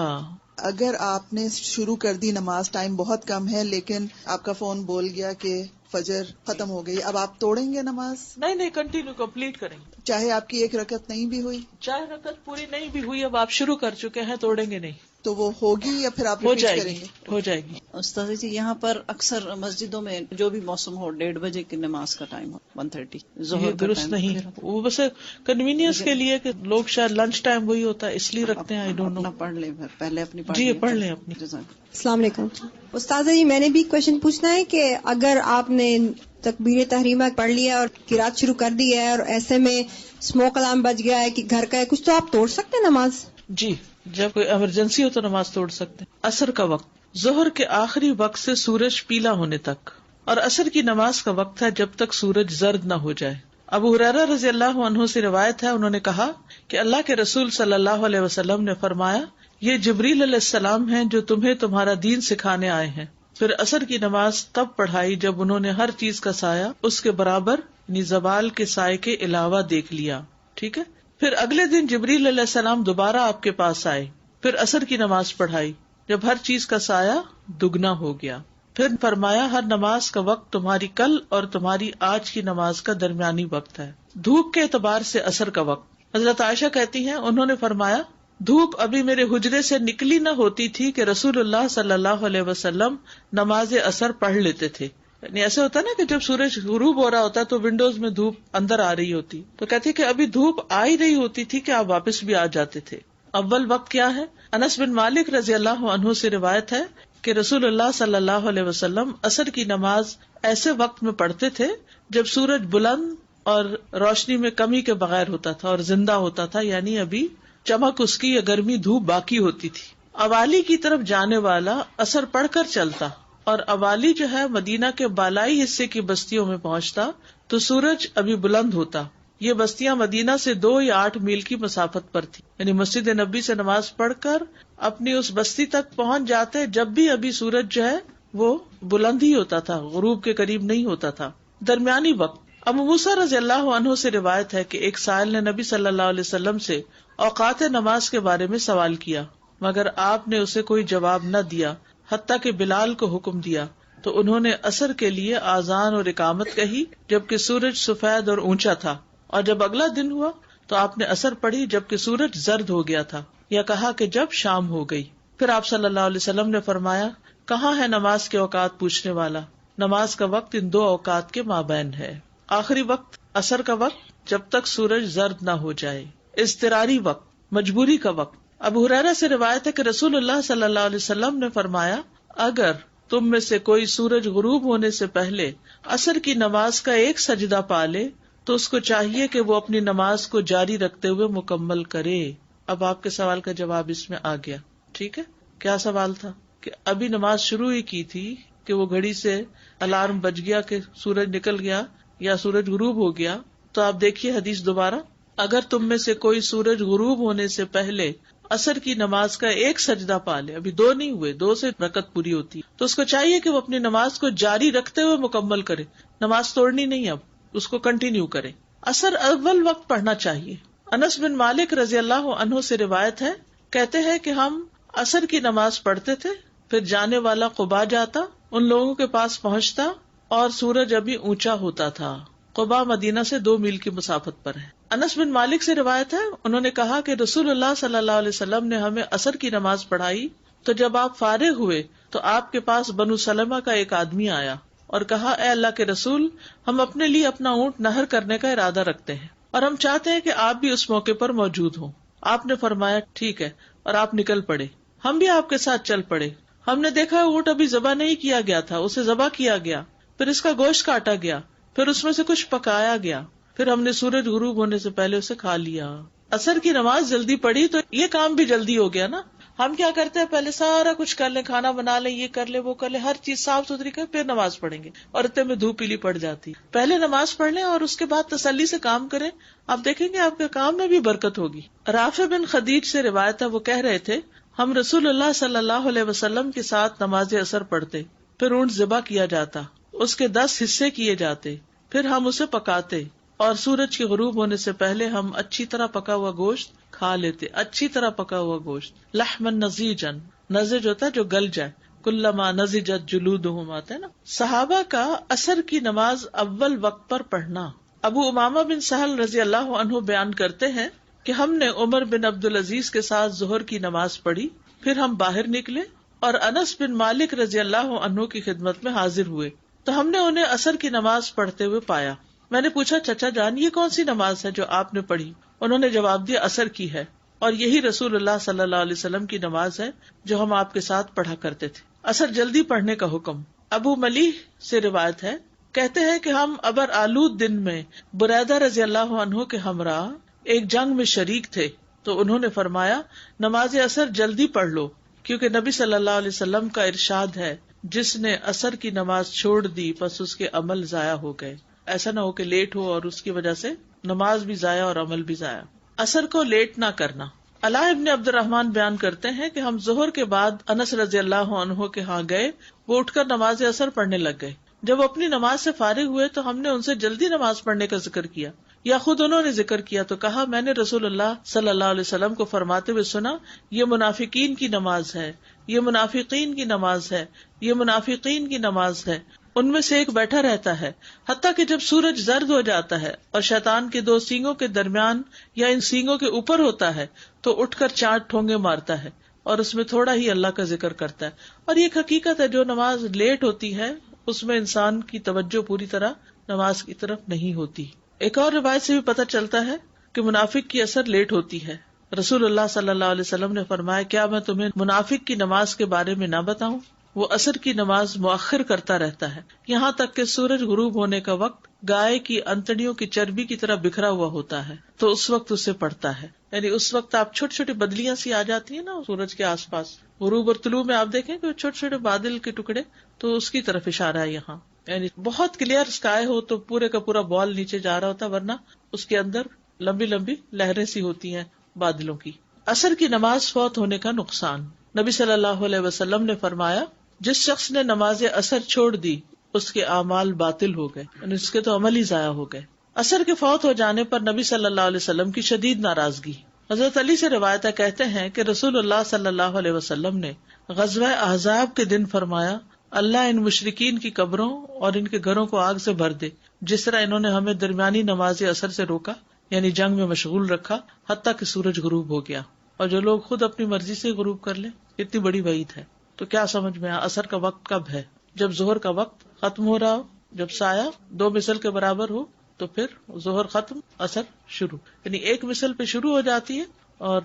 اگر آپ نے شروع کر دی نماز، ٹائم بہت کم ہے، لیکن آپ کا فون بول گیا کہ فجر ختم ہو گئی، اب آپ توڑیں گے نماز؟ نہیں، کنٹینیو کمپلیٹ کریں گے، چاہے آپ کی ایک رکعت نہیں بھی ہوئی، چاہے رکعت پوری نہیں بھی ہوئی، اب آپ شروع کر چکے ہیں، توڑیں گے نہیں، تو وہ ہوگی یا پھر آپ ہو ریپیٹ جائے کریں گی، گے؟ ہو جائے گی۔ استاد جی، یہاں پر اکثر مسجدوں میں جو بھی موسم ہو 1:30 بجے کی نماز کا ٹائم ہو، 1:30 یہ ظہر کا درست ٹائم، نہیں، وہ بس کنوینئنس کے لیے کہ لوگ شاید لنچ ٹائم وہی ہوتا ہے اس لیے رکھتے ہیں۔ اپنا پڑھ لیں، پہلے اپنی پڑھ جی لیں، پڑھ لیں اپنی۔ السلام علیکم استاذہ جی، میں نے بھی کوشچن پوچھنا ہے کہ اگر آپ نے تکبیر تحریمہ پڑھ لیا اور قرات شروع کر دی ہے اور ایسے میں اسموک الارم بج گیا ہے کہ گھر کا ہے کچھ، تو آپ توڑ سکتے ہیں نماز؟ جی، جب کوئی ایمرجنسی ہو تو نماز توڑ سکتے ہیں۔ عصر کا وقت ظہر کے آخری وقت سے سورج پیلا ہونے تک، اور عصر کی نماز کا وقت ہے جب تک سورج زرد نہ ہو جائے۔ ابو ہریرہ رضی اللہ عنہ سے روایت ہے، انہوں نے کہا کہ اللہ کے رسول صلی اللہ علیہ وسلم نے فرمایا، یہ جبریل علیہ السلام ہیں جو تمہیں تمہارا دین سکھانے آئے ہیں۔ پھر عصر کی نماز تب پڑھائی جب انہوں نے ہر چیز کا سایہ اس کے برابر یعنی زوال کے سائے کے علاوہ دیکھ لیا۔ ٹھیک ہے، پھر اگلے دن جبریل علیہ السلام دوبارہ آپ کے پاس آئے، پھر عصر کی نماز پڑھائی جب ہر چیز کا سایہ دگنا ہو گیا، پھر فرمایا ہر نماز کا وقت تمہاری کل اور تمہاری آج کی نماز کا درمیانی وقت ہے۔ دھوپ کے اعتبار سے عصر کا وقت، حضرت عائشہ کہتی ہیں انہوں نے فرمایا دھوپ ابھی میرے حجرے سے نکلی نہ ہوتی تھی کہ رسول اللہ صلی اللہ علیہ وسلم نماز عصر پڑھ لیتے تھے۔ یعنی ایسے ہوتا نا کہ جب سورج غروب ہو رہا ہوتا تو ونڈوز میں دھوپ اندر آ رہی ہوتی، تو کہتے کہ ابھی دھوپ آ ہی رہی ہوتی تھی کہ آپ واپس بھی آ جاتے تھے۔ اول وقت کیا ہے؟ انس بن مالک رضی اللہ عنہ سے روایت ہے کہ رسول اللہ صلی اللہ علیہ وسلم عصر کی نماز ایسے وقت میں پڑھتے تھے جب سورج بلند اور روشنی میں کمی کے بغیر ہوتا تھا اور زندہ ہوتا تھا، یعنی ابھی چمک اس کی یا گرمی دھوپ باقی ہوتی تھی۔ اوالی کی طرف جانے والا عصر پڑھ کر چلتا اور اوالی جو ہے مدینہ کے بالائی حصے کی بستیوں میں پہنچتا تو سورج ابھی بلند ہوتا۔ یہ بستیاں مدینہ سے 2 یا 8 میل کی مسافت پر تھی، یعنی مسجد نبی سے نماز پڑھ کر اپنی اس بستی تک پہنچ جاتے جب بھی ابھی سورج جو ہے وہ بلند ہی ہوتا تھا، غروب کے قریب نہیں ہوتا تھا۔ درمیانی وقت، ابو موسیٰ رضی اللہ عنہ سے روایت ہے کہ ایک سائل نے نبی صلی اللہ علیہ وسلم سے اوقات نماز کے بارے میں سوال کیا، مگر آپ نے اسے کوئی جواب نہ دیا حتیٰ کہ بلال کو حکم دیا تو انہوں نے عصر کے لیے آذان اور اقامت کہی جبکہ سورج سفید اور اونچا تھا، اور جب اگلا دن ہوا تو آپ نے عصر پڑھی جبکہ سورج زرد ہو گیا تھا، یا کہا کہ جب شام ہو گئی۔ پھر آپ صلی اللہ علیہ وسلم نے فرمایا، کہاں ہے نماز کے اوقات پوچھنے والا؟ نماز کا وقت ان 2 اوقات کے مابین ہے۔ آخری وقت عصر کا وقت جب تک سورج زرد نہ ہو جائے۔ اضطراری وقت، مجبوری کا وقت، ابو ہریرہ سے روایت ہے کہ رسول اللہ صلی اللہ علیہ وسلم نے فرمایا، اگر تم میں سے کوئی سورج غروب ہونے سے پہلے عصر کی نماز کا ایک سجدہ پا لے تو اس کو چاہیے کہ وہ اپنی نماز کو جاری رکھتے ہوئے مکمل کرے۔ اب آپ کے سوال کا جواب اس میں آ گیا۔ ٹھیک ہے، کیا سوال تھا؟ کہ ابھی نماز شروع ہی کی تھی کہ وہ گھڑی سے الارم بج گیا کہ سورج نکل گیا یا سورج غروب ہو گیا، تو آپ دیکھیے حدیث دوبارہ، اگر تم میں سے کوئی سورج غروب ہونے سے پہلے عصر کی نماز کا ایک سجدہ پا لے، ابھی 2 نہیں ہوئے، 2 سے رکعت پوری ہوتی، تو اس کو چاہیے کہ وہ اپنی نماز کو جاری رکھتے ہوئے مکمل کرے، نماز توڑنی نہیں، اب اس کو کنٹینیو کرے۔ عصر اول وقت پڑھنا چاہیے۔ انس بن مالک رضی اللہ عنہ سے روایت ہے، کہتے ہیں کہ ہم عصر کی نماز پڑھتے تھے، پھر جانے والا قباء جاتا، ان لوگوں کے پاس پہنچتا اور سورج ابھی اونچا ہوتا تھا۔ قباء مدینہ سے 2 میل کی مسافت پر ہے۔ انس بن مالک سے روایت ہے، انہوں نے کہا کہ رسول اللہ صلی اللہ علیہ وسلم نے ہمیں عصر کی نماز پڑھائی تو جب آپ فارغ ہوئے تو آپ کے پاس بنو سلمہ کا ایک آدمی آیا اور کہا، اے اللہ کے رسول، ہم اپنے لیے اپنا اونٹ نہر کرنے کا ارادہ رکھتے ہیں اور ہم چاہتے ہیں کہ آپ بھی اس موقع پر موجود ہوں۔ آپ نے فرمایا ٹھیک ہے، اور آپ نکل پڑے، ہم بھی آپ کے ساتھ چل پڑے ہم نے دیکھا اونٹ ابھی ذبح نہیں کیا گیا تھا، اسے ذبح کیا گیا، پھر اس کا گوشت کاٹا گیا، پھر اس میں سے کچھ پکایا گیا، پھر ہم نے سورج غروب ہونے سے پہلے اسے کھا لیا. عصر کی نماز جلدی پڑھی تو یہ کام بھی جلدی ہو گیا نا. ہم کیا کرتے ہیں، پہلے سارا کچھ کر لیں، کھانا بنا لیں، یہ کر لیں وہ کر لیں، ہر چیز صاف ستھری کر پھر نماز پڑھیں گے اور اتنے میں دھوپ پیلی پڑ جاتی. پہلے نماز پڑھ لیں اور اس کے بعد تسلی سے کام کریں، آپ دیکھیں گے آپ کے کام میں بھی برکت ہوگی. رافع بن خدیج سے روایت ہے، وہ کہہ رہے تھے ہم رسول اللہ صلی اللہ علیہ وسلم کے ساتھ نماز عصر پڑھتے، پھر اونٹ ذبح کیا جاتا، اس کے 10 حصے کیے جاتے، پھر ہم اسے پکاتے اور سورج کے غروب ہونے سے پہلے ہم اچھی طرح پکا ہوا گوشت کھا لیتے. اچھی طرح پکا ہوا گوشت، لحمن نضیجا، نضج ہوتا ہے جو گل جائے، کلما نضجت جلودہم آتا ہے نا. صحابہ کا عصر کی نماز اول وقت پر پڑھنا. ابو امامہ بن سہل رضی اللہ عنہ بیان کرتے ہیں کہ ہم نے عمر بن عبدالعزیز کے ساتھ ظہر کی نماز پڑھی، پھر ہم باہر نکلے اور انس بن مالک رضی اللہ عنہ کی خدمت میں حاضر ہوئے تو ہم نے انہیں عصر کی نماز پڑھتے ہوئے پایا. میں نے پوچھا چچا جان یہ کون سی نماز ہے جو آپ نے پڑھی؟ انہوں نے جواب دیا عصر کی ہے، اور یہی رسول اللہ صلی اللہ علیہ وسلم کی نماز ہے جو ہم آپ کے ساتھ پڑھا کرتے تھے. عصر جلدی پڑھنے کا حکم. ابو ملیح سے روایت ہے، کہتے ہیں کہ ہم ابر آلود دن میں بریدہ رضی اللہ عنہ کے ہمراہ ایک جنگ میں شریک تھے تو انہوں نے فرمایا نماز عصر جلدی پڑھ لو، کیونکہ نبی صلی اللہ علیہ وسلم کا ارشاد ہے جس نے عصر کی نماز چھوڑ دی پس اس کے عمل ضائع ہو گئے. ایسا نہ ہو کہ لیٹ ہو اور اس کی وجہ سے نماز بھی ضائع اور عمل بھی ضائع. عصر کو لیٹ نہ کرنا. علاء ابن عبد الرحمن بیان کرتے ہیں کہ ہم ظہر کے بعد انس رضی اللہ عنہ کے ہاں گئے، وہ اٹھ کر نماز عصر پڑھنے لگ گئے. جب وہ اپنی نماز سے فارغ ہوئے تو ہم نے ان سے جلدی نماز پڑھنے کا ذکر کیا، یا خود انہوں نے ذکر کیا تو کہا میں نے رسول اللہ صلی اللہ علیہ وسلم کو فرماتے ہوئے سنا یہ منافقین کی نماز ہے، یہ منافقین کی نماز ہے، یہ منافقین کی نماز ہے. ان میں سے ایک بیٹھا رہتا ہے حتیٰ کہ جب سورج زرد ہو جاتا ہے اور شیطان کے 2 سینگوں کے درمیان یا ان سینگوں کے اوپر ہوتا ہے تو اٹھ کر 4 ٹھونگے مارتا ہے اور اس میں تھوڑا ہی اللہ کا ذکر کرتا ہے. اور یہ حقیقت ہے جو نماز لیٹ ہوتی ہے اس میں انسان کی توجہ پوری طرح نماز کی طرف نہیں ہوتی. ایک اور روایت سے بھی پتہ چلتا ہے کہ منافق کی عصر لیٹ ہوتی ہے. رسول اللہ صلی اللہ علیہ وسلم نے فرمایا کیا میں تمہیں منافق کی نماز کے بارے میں نہ بتاؤں؟ وہ عصر کی نماز مؤخر کرتا رہتا ہے یہاں تک کہ سورج غروب ہونے کا وقت گائے کی انتڑیوں کی چربی کی طرح بکھرا ہوا ہوتا ہے تو اس وقت اسے پڑھتا ہے. یعنی اس وقت آپ چھوٹی چھوٹی بدلیاں سی آ جاتی ہیں نا سورج کے آس پاس، غروب اور طلوع میں آپ دیکھیں کہ چھوٹے چھوٹے بادل کے ٹکڑے، تو اس کی طرف اشارہ ہے یہاں. یعنی بہت کلیئر اسکائی ہو تو پورے کا پورا بال نیچے جا رہا ہوتا، ورنہ اس کے اندر لمبی لمبی لہریں سی ہوتی ہیں بادلوں کی. عصر کی نماز فوت ہونے کا نقصان. نبی صلی اللہ علیہ وسلم نے فرمایا جس شخص نے نماز عصر چھوڑ دی اس کے اعمال باطل ہو گئے، یعنی اس کے تو عمل ہی ضائع ہو گئے. عصر کے فوت ہو جانے پر نبی صلی اللہ علیہ وسلم کی شدید ناراضگی. حضرت علی سے روایت ہے، کہتے ہیں کہ رسول اللہ صلی اللہ علیہ وسلم نے غزوہ احزاب کے دن فرمایا اللہ ان مشرکین کی قبروں اور ان کے گھروں کو آگ سے بھر دے جس طرح انہوں نے ہمیں درمیانی نماز عصر سے روکا، یعنی جنگ میں مشغول رکھا حتیٰ کہ سورج غروب ہو گیا. اور جو لوگ خود اپنی مرضی سے غروب کر لیں، اتنی بڑی وعید ہے. تو کیا سمجھ میں آیا عصر کا وقت کب ہے؟ جب ظہر کا وقت ختم ہو رہا ہو، جب سایہ 2 مثل کے برابر ہو تو پھر ظہر ختم عصر شروع، یعنی 1 مثل پہ شروع ہو جاتی ہے اور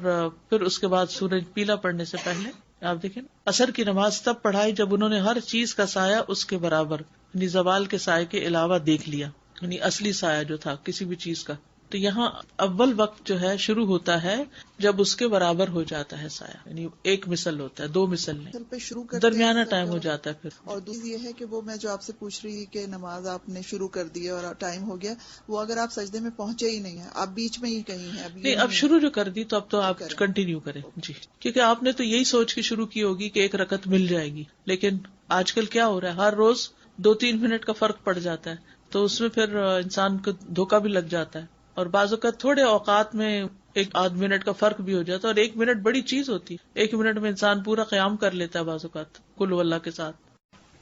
پھر اس کے بعد سورج پیلا پڑنے سے پہلے. آپ دیکھیں عصر کی نماز تب پڑھائی جب انہوں نے ہر چیز کا سایہ اس کے برابر، یعنی زوال کے سائے کے علاوہ دیکھ لیا، یعنی اصلی سایہ جو تھا کسی بھی چیز کا. تو یہاں اول وقت جو ہے شروع ہوتا ہے جب اس کے برابر ہو جاتا ہے سایہ، یعنی 1 مثل ہوتا ہے، 2 مثل نہیں، درمیانہ ٹائم ہو جاتا ہے. پھر اور دوسری یہ ہے کہ وہ میں جو آپ سے پوچھ رہی تھی کہ نماز آپ نے شروع کر دی اور ٹائم ہو گیا، وہ اگر آپ سجدے میں پہنچے ہی نہیں ہیں، آپ بیچ میں ہی کہیں ہیں، نہیں اب شروع جو کر دی تو اب تو آپ کنٹینیو کریں جی، کیونکہ آپ نے تو یہی سوچ کے شروع کی ہوگی کہ 1 رکعت مل جائے گی. لیکن آج کل کیا ہو رہا ہے، ہر روز 2-3 منٹ کا فرق پڑ جاتا ہے، تو اس میں پھر انسان کو دھوکہ بھی لگ جاتا ہے. اور بعض اوقات تھوڑے اوقات میں 1-8 منٹ کا فرق بھی ہو جاتا ہے، اور 1 منٹ بڑی چیز ہوتی ہے. 1 منٹ میں انسان پورا قیام کر لیتا ہے بعض اوقات قل واللہ کے ساتھ.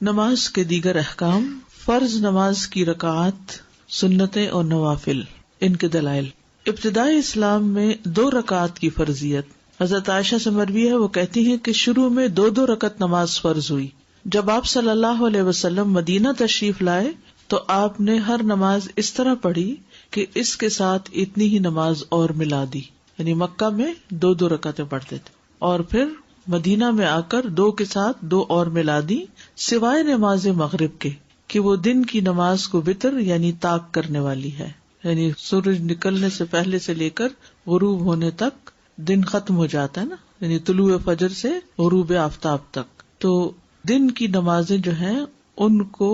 نماز کے دیگر احکام. فرض نماز کی رکعات، سنتیں اور نوافل، ان کے دلائل. ابتدائی اسلام میں 2 رکعات کی فرضیت. حضرت عائشہ سے مروی ہے، وہ کہتی ہیں کہ شروع میں 2 رکعت نماز فرض ہوئی. جب آپ صلی اللہ علیہ وسلم مدینہ تشریف لائے تو آپ نے ہر نماز اس طرح پڑھی کہ اس کے ساتھ اتنی ہی نماز اور ملا دی، یعنی مکہ میں 2 رکعتیں پڑھتے تھے اور پھر مدینہ میں آ کر 2 کے ساتھ 2 اور ملا دی سوائے نماز مغرب کے کہ وہ دن کی نماز کو وتر یعنی طاق کرنے والی ہے، یعنی سورج نکلنے سے پہلے سے لے کر غروب ہونے تک دن ختم ہو جاتا ہے نا، یعنی طلوع فجر سے غروب آفتاب تک. تو دن کی نمازیں جو ہیں ان کو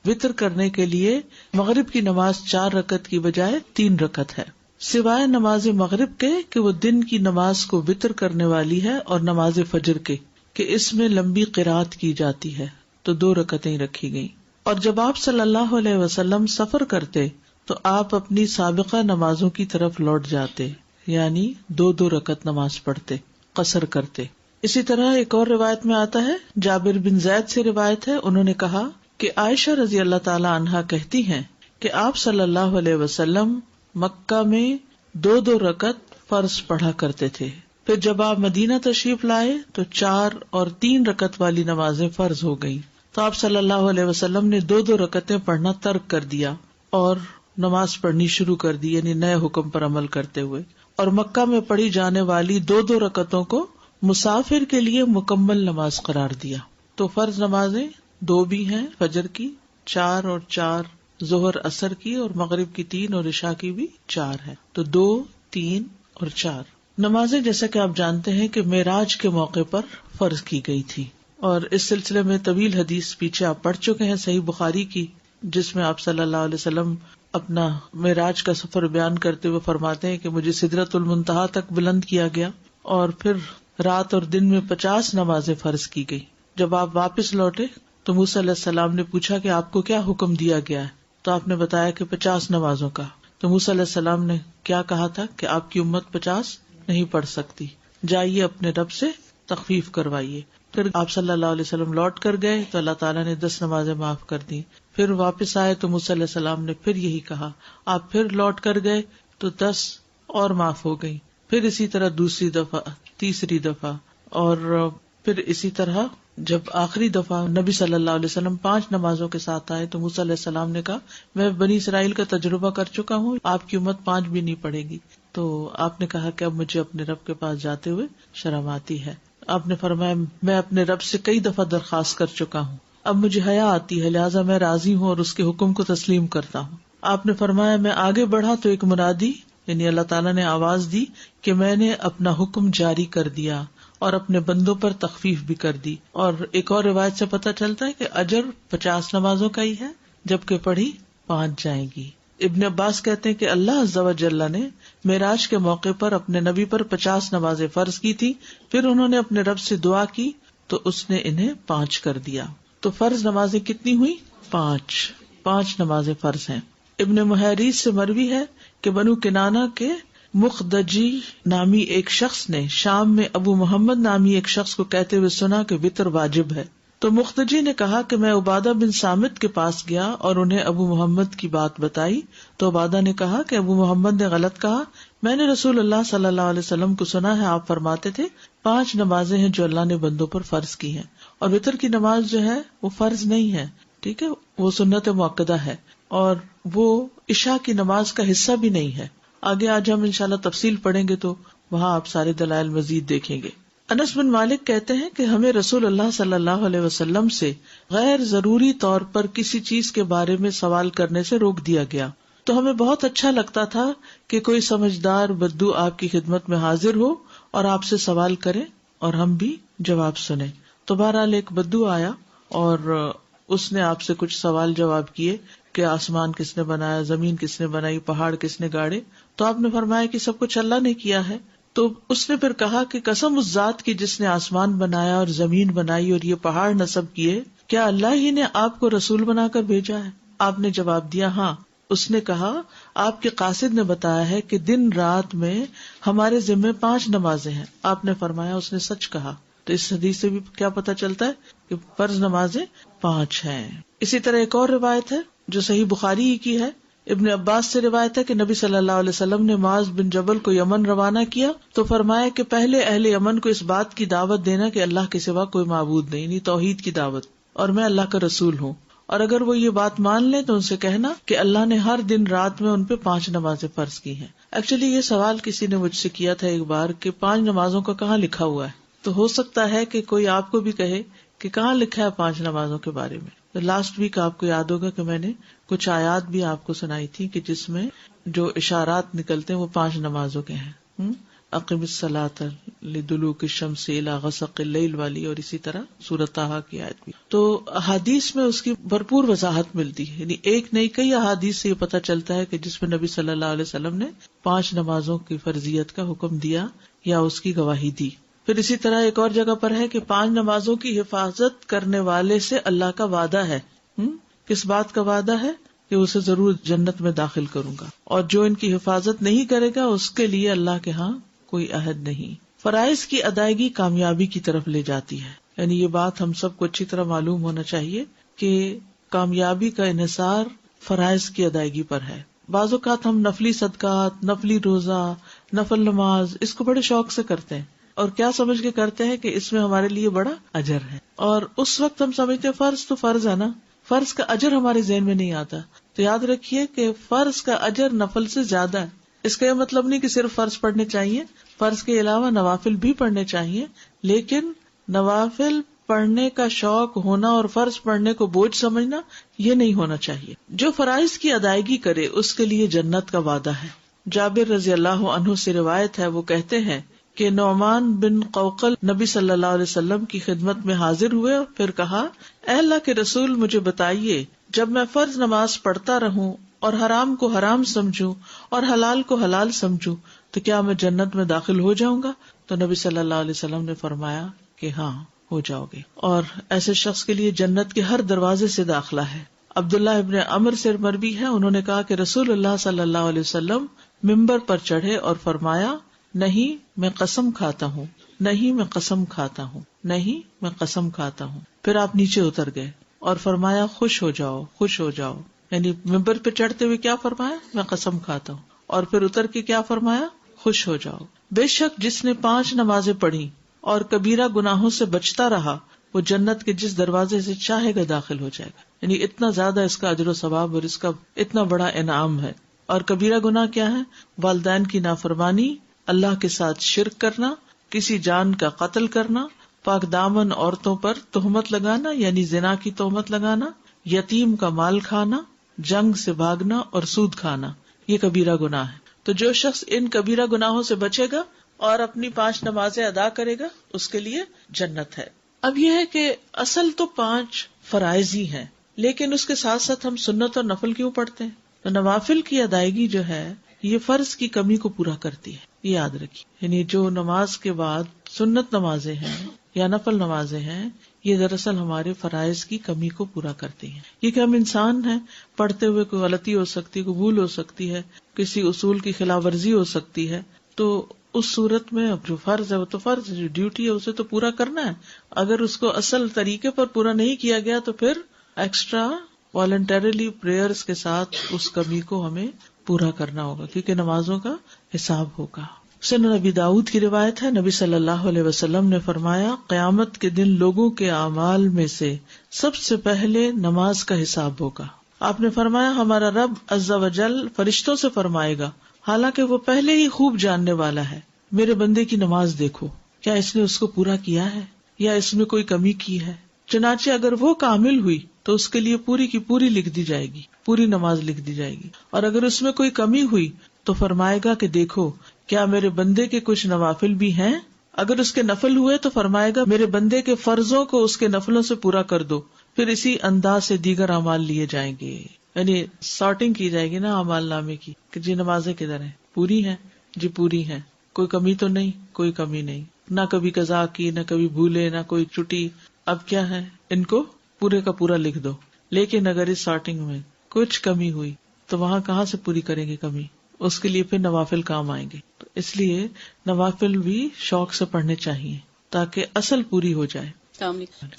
وتر کرنے کے لیے مغرب کی نماز 4 رکعت کی بجائے 3 رکعت ہے، سوائے نماز مغرب کے کہ وہ دن کی نماز کو وتر کرنے والی ہے، اور نماز فجر کے کہ اس میں لمبی قرات کی جاتی ہے تو 2 رکعتیں رکھی گئیں. اور جب آپ صلی اللہ علیہ وسلم سفر کرتے تو آپ اپنی سابقہ نمازوں کی طرف لوٹ جاتے، یعنی 2 رکعت نماز پڑھتے، قصر کرتے. اسی طرح ایک اور روایت میں آتا ہے، جابر بن زید سے روایت ہے، انہوں نے کہا کہ عائشہ رضی اللہ تعالی عنہا کہتی ہیں کہ آپ صلی اللہ علیہ وسلم مکہ میں 2 رکعت فرض پڑھا کرتے تھے، پھر جب آپ مدینہ تشریف لائے تو 4 اور 3 رکعت والی نمازیں فرض ہو گئیں. تو آپ صلی اللہ علیہ وسلم نے 2 رکعتیں پڑھنا ترک کر دیا اور نماز پڑھنی شروع کر دی، یعنی نئے حکم پر عمل کرتے ہوئے. اور مکہ میں پڑھی جانے والی 2 رکعتوں کو مسافر کے لیے مکمل نماز قرار دیا. تو فرض نمازیں 2 بھی ہیں، فجر کی 4 اور 4، ظہر اثر کی، اور مغرب کی 3 اور عشاء کی بھی 4 ہے. تو 2، 3 اور 4 نمازیں جیسا کہ آپ جانتے ہیں کہ معراج کے موقع پر فرض کی گئی تھی. اور اس سلسلے میں طویل حدیث پیچھے آپ پڑھ چکے ہیں صحیح بخاری کی، جس میں آپ صلی اللہ علیہ وسلم اپنا معراج کا سفر بیان کرتے ہوئے فرماتے ہیں کہ مجھے سدرۃ المنتہا تک بلند کیا گیا، اور پھر رات اور دن میں 50 نمازیں فرض کی گئی. جب آپ واپس لوٹے تو موسیٰ علیہ السلام نے پوچھا کہ آپ کو کیا حکم دیا گیا ہے، تو آپ نے بتایا کہ 50 نمازوں کا. تو موسیٰ علیہ السلام نے کیا کہا تھا کہ آپ کی امت 50 نہیں پڑھ سکتی، جائیے اپنے رب سے تخفیف کروائیے. پھر آپ صلی اللہ علیہ وسلم لوٹ کر گئے تو اللہ تعالیٰ نے 10 نمازیں معاف کر دی. پھر واپس آئے تو موسیٰ علیہ السلام نے پھر یہی کہا. آپ پھر لوٹ کر گئے تو 10 اور معاف ہو گئی. پھر اسی طرح دوسری دفعہ، تیسری دفعہ، اور پھر اسی طرح جب آخری دفعہ نبی صلی اللہ علیہ وسلم 5 نمازوں کے ساتھ آئے تو موسیٰ علیہ السلام نے کہا میں بنی اسرائیل کا تجربہ کر چکا ہوں، آپ کی امت 5 بھی نہیں پڑھے گی. تو آپ نے کہا کہ اب مجھے اپنے رب کے پاس جاتے ہوئے شرم آتی ہے. آپ نے فرمایا میں اپنے رب سے کئی دفعہ درخواست کر چکا ہوں، اب مجھے حیا آتی ہے، لہٰذا میں راضی ہوں اور اس کے حکم کو تسلیم کرتا ہوں. آپ نے فرمایا میں آگے بڑھا تو ایک منادی یعنی اللہ تعالیٰ نے آواز دی کہ میں نے اپنا حکم جاری کر دیا اور اپنے بندوں پر تخفیف بھی کر دی. اور ایک اور روایت سے پتہ چلتا ہے کہ اجر 50 نمازوں کا ہی ہے، جبکہ پڑھی 5 جائیں گی. ابن عباس کہتے ہیں کہ اللہ عز و جل نے معراج کے موقع پر اپنے نبی پر 50 نمازیں فرض کی تھی، پھر انہوں نے اپنے رب سے دعا کی تو اس نے انہیں 5 کر دیا. تو فرض نمازیں کتنی ہوئی؟ 5 نمازیں فرض ہیں. ابن محیریز سے مروی ہے کہ بنو کنانہ کے مخدجی نامی ایک شخص نے شام میں ابو محمد نامی ایک شخص کو کہتے ہوئے سنا کہ وتر واجب ہے. تو مخدجی نے کہا کہ میں عبادہ بن صامت کے پاس گیا اور انہیں ابو محمد کی بات بتائی تو عبادہ نے کہا کہ ابو محمد نے غلط کہا، میں نے رسول اللہ صلی اللہ علیہ وسلم کو سنا ہے آپ فرماتے تھے 5 نمازیں ہیں جو اللہ نے بندوں پر فرض کی ہیں، اور وتر کی نماز جو ہے وہ فرض نہیں ہے، ٹھیک ہے، وہ سنت مؤکدہ ہے اور وہ عشاء کی نماز کا حصہ بھی نہیں ہے. آگے آج ہم انشاءاللہ تفصیل پڑھیں گے تو وہاں آپ سارے دلائل مزید دیکھیں گے. انس بن مالک کہتے ہیں کہ ہمیں رسول اللہ صلی اللہ علیہ وسلم سے غیر ضروری طور پر کسی چیز کے بارے میں سوال کرنے سے روک دیا گیا، تو ہمیں بہت اچھا لگتا تھا کہ کوئی سمجھدار بدو آپ کی خدمت میں حاضر ہو اور آپ سے سوال کرے اور ہم بھی جواب سنیں. تو بہرحال ایک بدو آیا اور اس نے آپ سے کچھ سوال جواب کیے کہ آسمان کس نے بنایا، زمین کس نے بنائی، پہاڑ کس نے گاڑے. تو آپ نے فرمایا کہ سب کچھ اللہ نے کیا ہے. تو اس نے پھر کہا کہ قسم اس ذات کی جس نے آسمان بنایا اور زمین بنائی اور یہ پہاڑ نصب کیے، کیا اللہ ہی نے آپ کو رسول بنا کر بھیجا ہے؟ آپ نے جواب دیا ہاں. اس نے کہا آپ کے قاصد نے بتایا ہے کہ دن رات میں ہمارے ذمے 5 نمازیں ہیں. آپ نے فرمایا اس نے سچ کہا. تو اس حدیث سے بھی کیا پتہ چلتا ہے کہ فرض نمازیں 5 ہیں. اسی طرح ایک اور روایت ہے جو صحیح بخاری ہی کی ہے. ابن عباس سے روایت ہے کہ نبی صلی اللہ علیہ وسلم نے معاذ بن جبل کو یمن روانہ کیا تو فرمایا کہ پہلے اہل یمن کو اس بات کی دعوت دینا کہ اللہ کے سوا کوئی معبود نہیں، یعنی توحید کی دعوت، اور میں اللہ کا رسول ہوں. اور اگر وہ یہ بات مان لیں تو ان سے کہنا کہ اللہ نے ہر دن رات میں ان پہ 5 نمازیں فرض کی ہیں. ایکچولی یہ سوال کسی نے مجھ سے کیا تھا ایک بار کہ 5 نمازوں کا کہاں لکھا ہوا ہے. تو ہو سکتا ہے کہ کوئی آپ کو بھی کہے کہ کہاں لکھا ہے 5 نمازوں کے بارے میں. تو لاسٹ ویک آپ کو یاد ہوگا کہ میں نے کچھ آیات بھی آپ کو سنائی تھی کہ جس میں جو اشارات نکلتے ہیں وہ 5 نمازوں کے ہیں. اقم الصلاۃ لدلوک الشمس الی غسق اللیل والی، اور اسی طرح سورۃ طٰہٰ کی آیت بھی. تو احادیث میں اس کی بھرپور وضاحت ملتی ہے، یعنی ایک نہیں کئی احادیث سے یہ پتہ چلتا ہے کہ جس میں نبی صلی اللہ علیہ وسلم نے 5 نمازوں کی فرضیت کا حکم دیا یا اس کی گواہی دی. پھر اسی طرح ایک اور جگہ پر ہے کہ 5 نمازوں کی حفاظت کرنے والے سے اللہ کا وعدہ ہے. کس بات کا وعدہ ہے؟ کہ اسے ضرور جنت میں داخل کروں گا، اور جو ان کی حفاظت نہیں کرے گا اس کے لیے اللہ کے ہاں کوئی عہد نہیں. فرائض کی ادائیگی کامیابی کی طرف لے جاتی ہے، یعنی یہ بات ہم سب کو اچھی طرح معلوم ہونا چاہیے کہ کامیابی کا انحصار فرائض کی ادائیگی پر ہے. بعض اوقات ہم نفلی صدقات، نفلی روزہ، نفل نماز اس کو بڑے شوق سے کرتے ہیں اور کیا سمجھ کے کرتے ہیں کہ اس میں ہمارے لیے بڑا اجر ہے، اور اس وقت ہم سمجھتے ہیں فرض تو فرض ہے نا، فرض کا اجر ہمارے ذہن میں نہیں آتا. تو یاد رکھیے کہ فرض کا اجر نفل سے زیادہ ہے. اس کا یہ مطلب نہیں کہ صرف فرض پڑھنے چاہیے، فرض کے علاوہ نوافل بھی پڑھنے چاہیے، لیکن نوافل پڑھنے کا شوق ہونا اور فرض پڑھنے کو بوجھ سمجھنا یہ نہیں ہونا چاہیے. جو فرائض کی ادائیگی کرے اس کے لیے جنت کا وعدہ ہے. جابر رضی اللہ عنہ سے روایت ہے، وہ کہتے ہیں کہ نعمان بن قوقل نبی صلی اللہ علیہ وسلم کی خدمت میں حاضر ہوئے، پھر کہا اے اللہ کے رسول مجھے بتائیے، جب میں فرض نماز پڑھتا رہوں اور حرام کو حرام سمجھوں اور حلال کو حلال سمجھوں تو کیا میں جنت میں داخل ہو جاؤں گا؟ تو نبی صلی اللہ علیہ وسلم نے فرمایا کہ ہاں ہو جاؤ گے، اور ایسے شخص کے لیے جنت کے ہر دروازے سے داخلہ ہے. عبداللہ ابن عمر سے مروی ہے، انہوں نے کہا کہ رسول اللہ صلی اللہ علیہ وسلم ممبر پر چڑھے اور فرمایا نہیں میں قسم کھاتا ہوں، نہیں میں قسم کھاتا ہوں، نہیں میں قسم کھاتا ہوں. پھر آپ نیچے اتر گئے اور فرمایا خوش ہو جاؤ، خوش ہو جاؤ. یعنی ممبر پہ چڑھتے ہوئے کیا فرمایا؟ میں قسم کھاتا ہوں. اور پھر اتر کے کیا فرمایا؟ خوش ہو جاؤ. بے شک جس نے 5 نمازیں پڑھی اور کبیرہ گناہوں سے بچتا رہا وہ جنت کے جس دروازے سے چاہے گا داخل ہو جائے گا. یعنی اتنا زیادہ اس کا اجر و ثواب اور اس کا اتنا بڑا انعام ہے. اور کبیرہ گناہ کیا ہے؟ والدین کی نافرمانی، اللہ کے ساتھ شرک کرنا، کسی جان کا قتل کرنا، پاک دامن عورتوں پر تہمت لگانا یعنی زنا کی تہمت لگانا، یتیم کا مال کھانا، جنگ سے بھاگنا اور سود کھانا. یہ کبیرہ گناہ ہے. تو جو شخص ان کبیرہ گناہوں سے بچے گا اور اپنی 5 نمازیں ادا کرے گا اس کے لیے جنت ہے. اب یہ ہے کہ اصل تو 5 فرائض ہی ہیں، لیکن اس کے ساتھ ساتھ ہم سنت اور نفل کیوں پڑھتے ہیں؟ تو نوافل کی ادائیگی جو ہے یہ فرض کی کمی کو پورا کرتی ہے، یہ یاد رکھیے. یعنی جو نماز کے بعد سنت نمازیں ہیں یا نفل نمازیں ہیں یہ دراصل ہمارے فرائض کی کمی کو پورا کرتی ہیں. یہ کہ ہم انسان ہیں، پڑھتے ہوئے کوئی غلطی ہو سکتی ہے، کوئی بھول ہو سکتی ہے، کسی اصول کی خلاف ورزی ہو سکتی ہے، تو اس صورت میں اب جو فرض ہے وہ تو فرض، جو ڈیوٹی ہے اسے تو پورا کرنا ہے. اگر اس کو اصل طریقے پر پورا نہیں کیا گیا تو پھر ایکسٹرا والنٹریلی پریئرز کے ساتھ اس کمی کو ہمیں پورا کرنا ہوگا، کیونکہ نمازوں کا حساب ہوگا. سنن نبی داؤد کی روایت ہے، نبی صلی اللہ علیہ وسلم نے فرمایا قیامت کے دن لوگوں کے اعمال میں سے سب سے پہلے نماز کا حساب ہوگا. آپ نے فرمایا ہمارا رب عز و جل فرشتوں سے فرمائے گا، حالانکہ وہ پہلے ہی خوب جاننے والا ہے، میرے بندے کی نماز دیکھو، کیا اس نے اس کو پورا کیا ہے یا اس میں کوئی کمی کی ہے؟ چنانچہ اگر وہ کامل ہوئی تو اس کے لیے پوری کی پوری لکھ دی جائے گی، پوری نماز لکھ دی جائے گی. اور اگر اس میں کوئی کمی ہوئی تو فرمائے گا کہ دیکھو کیا میرے بندے کے کچھ نوافل بھی ہیں. اگر اس کے نفل ہوئے تو فرمائے گا میرے بندے کے فرضوں کو اس کے نفلوں سے پورا کر دو. پھر اسی انداز سے دیگر اعمال لیے جائیں گے، یعنی سارٹنگ کی جائے گی نا اعمال نامے کی کہ جی نمازیں کدھر ہیں، پوری ہیں جی پوری ہیں، کوئی کمی تو نہیں، کوئی کمی نہیں، نہ کبھی قضا کی، نہ کبھی بھولے، نہ کوئی چھٹی. اب کیا ہے، ان کو پورے کا پورا لکھ دو. لیکن اگر اس سارٹنگ میں کچھ کمی ہوئی تو وہاں کہاں سے پوری کریں گے کمی؟ اس کے لیے پھر نوافل کام آئیں گے. تو اس لیے نوافل بھی شوق سے پڑھنے چاہیے تاکہ اصل پوری ہو جائے.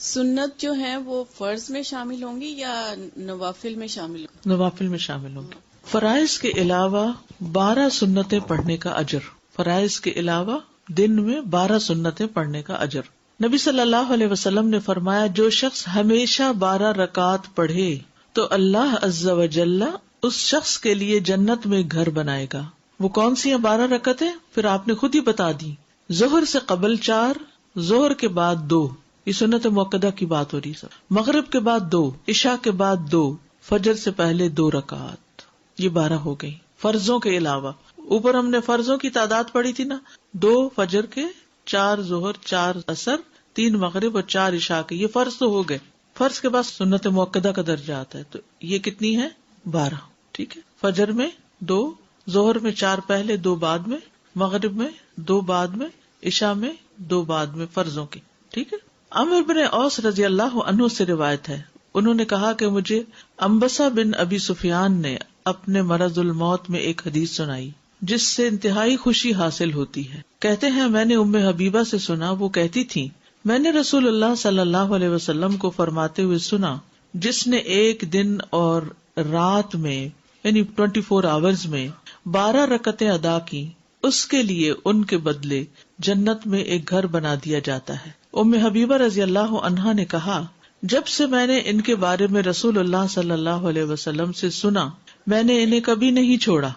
سنت جو ہے وہ فرض میں شامل ہوں گی یا نوافل میں شامل ہوں گی؟ نوافل میں شامل ہوں گی. فرائض کے علاوہ 12 سنتیں پڑھنے کا اجر، فرائض کے علاوہ دن میں 12 سنتیں پڑھنے کا اجر. نبی صلی اللہ علیہ وسلم نے فرمایا جو شخص ہمیشہ 12 رکعت پڑھے تو اللہ عز و جل اس شخص کے لیے جنت میں گھر بنائے گا. وہ کون سی ہیں 12 رکعتیں؟ پھر آپ نے خود ہی بتا دی. ظہر سے قبل 4، ظہر کے بعد 2، یہ سنت موقدہ کی بات ہو رہی ہے. مغرب کے بعد 2، عشاء کے بعد 2، فجر سے پہلے 2 رکعت. یہ 12 ہو گئی فرضوں کے علاوہ. اوپر ہم نے فرضوں کی تعداد پڑھی تھی نا، 2 فجر کے، 4 ظہر، 4 عصر، 3 مغرب اور 4 عشاء کے. یہ فرض تو ہو گئے. فرض کے بعد سنت موقدہ کا درجہ آتا ہے، تو یہ کتنی ہے؟ 12. ٹھیک ہے. فجر میں 2، ظہر میں 4 پہلے 2 بعد میں، مغرب میں 2 بعد میں، عشاء میں 2 بعد میں فرضوں کی. ٹھیک ہے. عمرو بن اوس رضی اللہ عنہ سے روایت ہے، انہوں نے کہا کہ مجھے انبسہ بن ابی سفیان نے اپنے مرض الموت میں ایک حدیث سنائی جس سے انتہائی خوشی حاصل ہوتی ہے. کہتے ہیں میں نے ام حبیبہ سے سنا، وہ کہتی تھی میں نے رسول اللہ صلی اللہ علیہ وسلم کو فرماتے ہوئے سنا، جس نے ایک دن اور رات میں یعنی 24 آورز میں 12 رکعتیں ادا کی، اس کے لیے ان کے بدلے جنت میں ایک گھر بنا دیا جاتا ہے. ام حبیبہ رضی اللہ عنہا نے کہا جب سے میں نے ان کے بارے میں رسول اللہ صلی اللہ علیہ وسلم سے سنا، میں نے انہیں کبھی نہیں چھوڑا.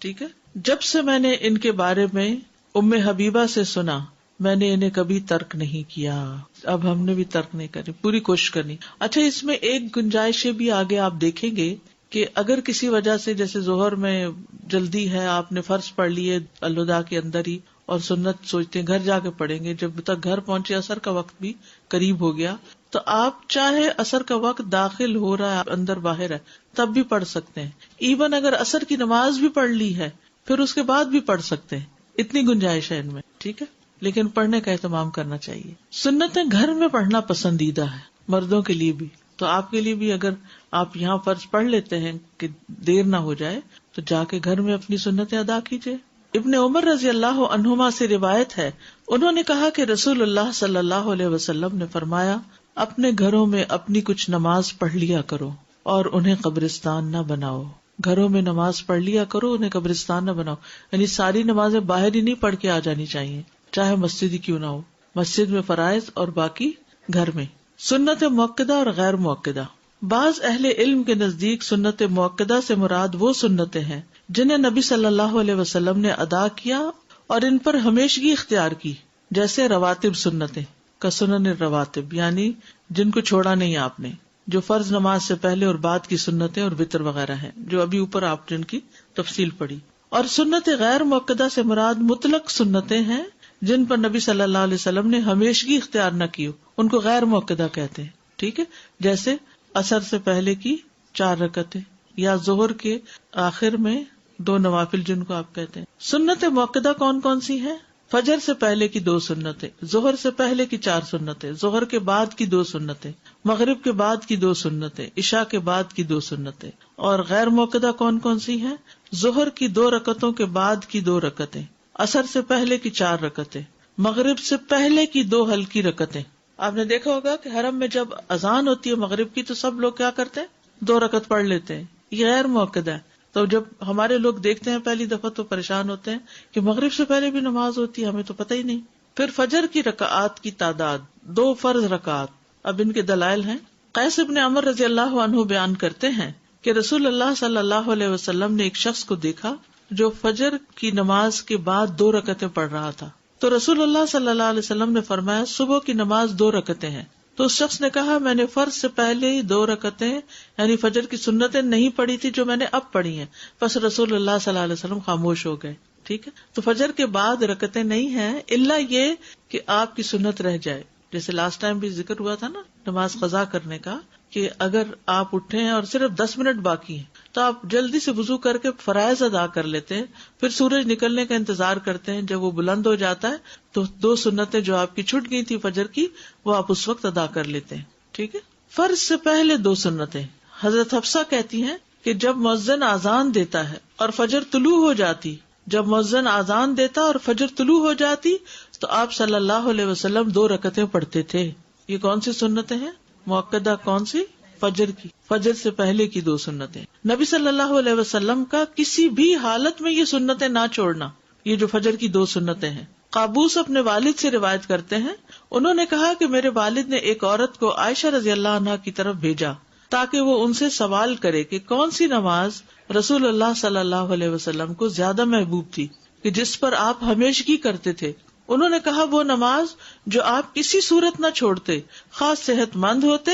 ٹھیک ہے. جب سے میں نے ان کے بارے میں ام حبیبہ سے سنا، میں نے انہیں کبھی ترک نہیں کیا. اب ہم نے بھی ترک نہیں کرنی، پوری کوشش کرنی. اچھا، اس میں ایک گنجائش بھی آگے آپ دیکھیں گے کہ اگر کسی وجہ سے جیسے ظہر میں جلدی ہے، آپ نے فرض پڑھ لیے الوداع کے اندر ہی اور سنت سوچتے ہیں گھر جا کے پڑھیں گے، جب تک گھر پہنچے عصر کا وقت بھی قریب ہو گیا، تو آپ چاہے عصر کا وقت داخل ہو رہا ہے اندر باہر ہے تب بھی پڑھ سکتے ہیں. ایون اگر عصر کی نماز بھی پڑھ لی ہے پھر اس کے بعد بھی پڑھ سکتے ہیں. اتنی گنجائش ہے ان میں. ٹھیک ہے. لیکن پڑھنے کا اہتمام کرنا چاہیے. سنتیں گھر میں پڑھنا پسندیدہ ہے مردوں کے لیے بھی، تو آپ کے لیے بھی اگر آپ یہاں فرض پڑھ لیتے ہیں کہ دیر نہ ہو جائے تو جا کے گھر میں اپنی سنتیں ادا کیجیے. ابن عمر رضی اللہ عنہما سے روایت ہے، انہوں نے کہا کہ رسول اللہ صلی اللہ علیہ وسلم نے فرمایا اپنے گھروں میں اپنی کچھ نماز پڑھ لیا کرو اور انہیں قبرستان نہ بناؤ. گھروں میں نماز پڑھ لیا کرو، انہیں قبرستان نہ بناؤ. یعنی ساری نمازیں باہر ہی نہیں پڑھ کے آ جانی چاہیے، چاہے مسجد ہی کیوں نہ ہو. مسجد میں فرائض اور باقی گھر میں. سنت موقدہ اور غیر موقدہ. بعض اہل علم کے نزدیک سنت موقدہ سے مراد وہ سنتیں ہیں جنہیں نبی صلی اللہ علیہ وسلم نے ادا کیا اور ان پر ہمیشگی اختیار کی، جیسے رواتب سنتیں کا سنن رواتب، یعنی جن کو چھوڑا نہیں آپ نے، جو فرض نماز سے پہلے اور بعد کی سنتیں اور وتر وغیرہ ہیں، جو ابھی اوپر آپ جن کی تفصیل پڑھی. اور سنت غیر موقدہ سے مراد مطلق سنتیں ہیں جن پر نبی صلی اللہ علیہ وسلم نے ہمیشگی اختیار نہ کی، ان کو غیر موقدہ کہتے ہیں. ٹھیک ہے. جیسے عصر سے پہلے کی 4 رکعتیں یا ظہر کے آخر میں 2 نوافل جن کو آپ کہتے ہیں. سنت موقدہ کون کون سی ہیں؟ فجر سے پہلے کی 2 سنتیں، ظہر سے پہلے کی 4 سنتیں، ظہر کے بعد کی 2 سنتیں، مغرب کے بعد کی 2 سنتیں، عشاء کے بعد کی 2 سنتیں. اور غیر موقدہ کون کون سی ہیں؟ ظہر کی 2 رکعتوں کے بعد کی 2 رکعتیں، عصر سے پہلے کی 4 رکعتیں، مغرب سے پہلے کی 2 ہلکی رکعتیں. آپ نے دیکھا ہوگا کہ حرم میں جب اذان ہوتی ہے مغرب کی تو سب لوگ کیا کرتے ہیں؟ 2 رکعت پڑھ لیتے ہیں. یہ غیر موقدہ ہے. تو جب ہمارے لوگ دیکھتے ہیں پہلی دفعہ تو پریشان ہوتے ہیں کہ مغرب سے پہلے بھی نماز ہوتی ہے، ہمیں تو پتہ ہی نہیں. پھر فجر کی رکعات کی تعداد 2 فرض رکعات. اب ان کے دلائل ہیں. قیس ابن عمر رضی اللہ عنہ بیان کرتے ہیں کہ رسول اللہ صلی اللہ علیہ وسلم نے ایک شخص کو دیکھا جو فجر کی نماز کے بعد 2 رکعتیں پڑھ رہا تھا. تو رسول اللہ صلی اللہ علیہ وسلم نے فرمایا صبح کی نماز 2 رکعتیں ہیں. تو اس شخص نے کہا میں نے فرض سے پہلے ہی 2 رکعتیں یعنی فجر کی سنتیں نہیں پڑھی تھی جو میں نے اب پڑھی ہیں. بس رسول اللہ صلی اللہ علیہ وسلم خاموش ہو گئے. ٹھیک ہے. تو فجر کے بعد رکعتیں نہیں ہیں الا یہ کہ آپ کی سنت رہ جائے. جیسے لاسٹ ٹائم بھی ذکر ہوا تھا نا نماز قضا کرنے کا، کہ اگر آپ اٹھے ہیں اور صرف 10 منٹ باقی ہیں تو آپ جلدی سے وضو کر کے فرائض ادا کر لیتے ہیں، پھر سورج نکلنے کا انتظار کرتے ہیں. جب وہ بلند ہو جاتا ہے تو 2 سنتیں جو آپ کی چھوٹ گئی تھی فجر کی وہ آپ اس وقت ادا کر لیتے ہیں. ٹھیک ہے. فرض سے پہلے 2 سنتیں. حضرت حفصہ کہتی ہیں کہ جب مؤذن اذان دیتا ہے اور فجر طلوع ہو جاتی، جب مؤذن اذان دیتا اور فجر طلوع ہو جاتی تو آپ صلی اللہ علیہ وسلم 2 رکعتیں پڑھتے تھے. یہ کون سی سنتیں ہیں؟ موقدہ کون سی؟ فجر کی، فجر سے پہلے کی 2 سنتیں. نبی صلی اللہ علیہ وسلم کا کسی بھی حالت میں یہ سنتیں نہ چھوڑنا، یہ جو فجر کی 2 سنتیں ہیں. قابوس اپنے والد سے روایت کرتے ہیں، انہوں نے کہا کہ میرے والد نے ایک عورت کو عائشہ رضی اللہ عنہا کی طرف بھیجا تاکہ وہ ان سے سوال کرے کہ کون سی نماز رسول اللہ صلی اللہ علیہ وسلم کو زیادہ محبوب تھی کہ جس پر آپ ہمیشگی کرتے تھے. انہوں نے کہا وہ نماز جو آپ کسی صورت نہ چھوڑتے، خاص صحت مند ہوتے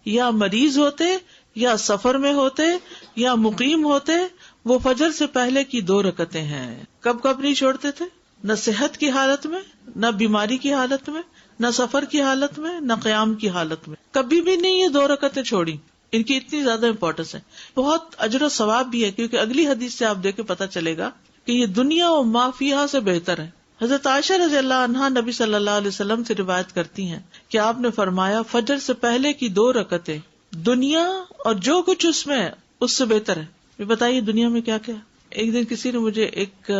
یا مریض ہوتے یا سفر میں ہوتے یا مقیم ہوتے، وہ فجر سے پہلے کی 2 رکعتیں ہیں. کب کب نہیں چھوڑتے تھے؟ نہ صحت کی حالت میں، نہ بیماری کی حالت میں، نہ سفر کی حالت میں، نہ قیام کی حالت میں. کبھی بھی نہیں یہ 2 رکعتیں چھوڑی. ان کی اتنی زیادہ امپورٹنس ہے. بہت اجر و ثواب بھی ہے، کیونکہ اگلی حدیث سے آپ دیکھیں پتہ چلے گا کہ یہ دنیا و ما فیہا سے بہتر ہے. حضرت عائشہ رضی اللہ عنہا نبی صلی اللہ علیہ وسلم سے روایت کرتی ہیں کہ آپ نے فرمایا فجر سے پہلے کی 2 رکعتیں دنیا اور جو کچھ اس میں اس سے بہتر ہے. یہ بتائیے دنیا میں کیا کیا. ایک دن کسی نے مجھے ایک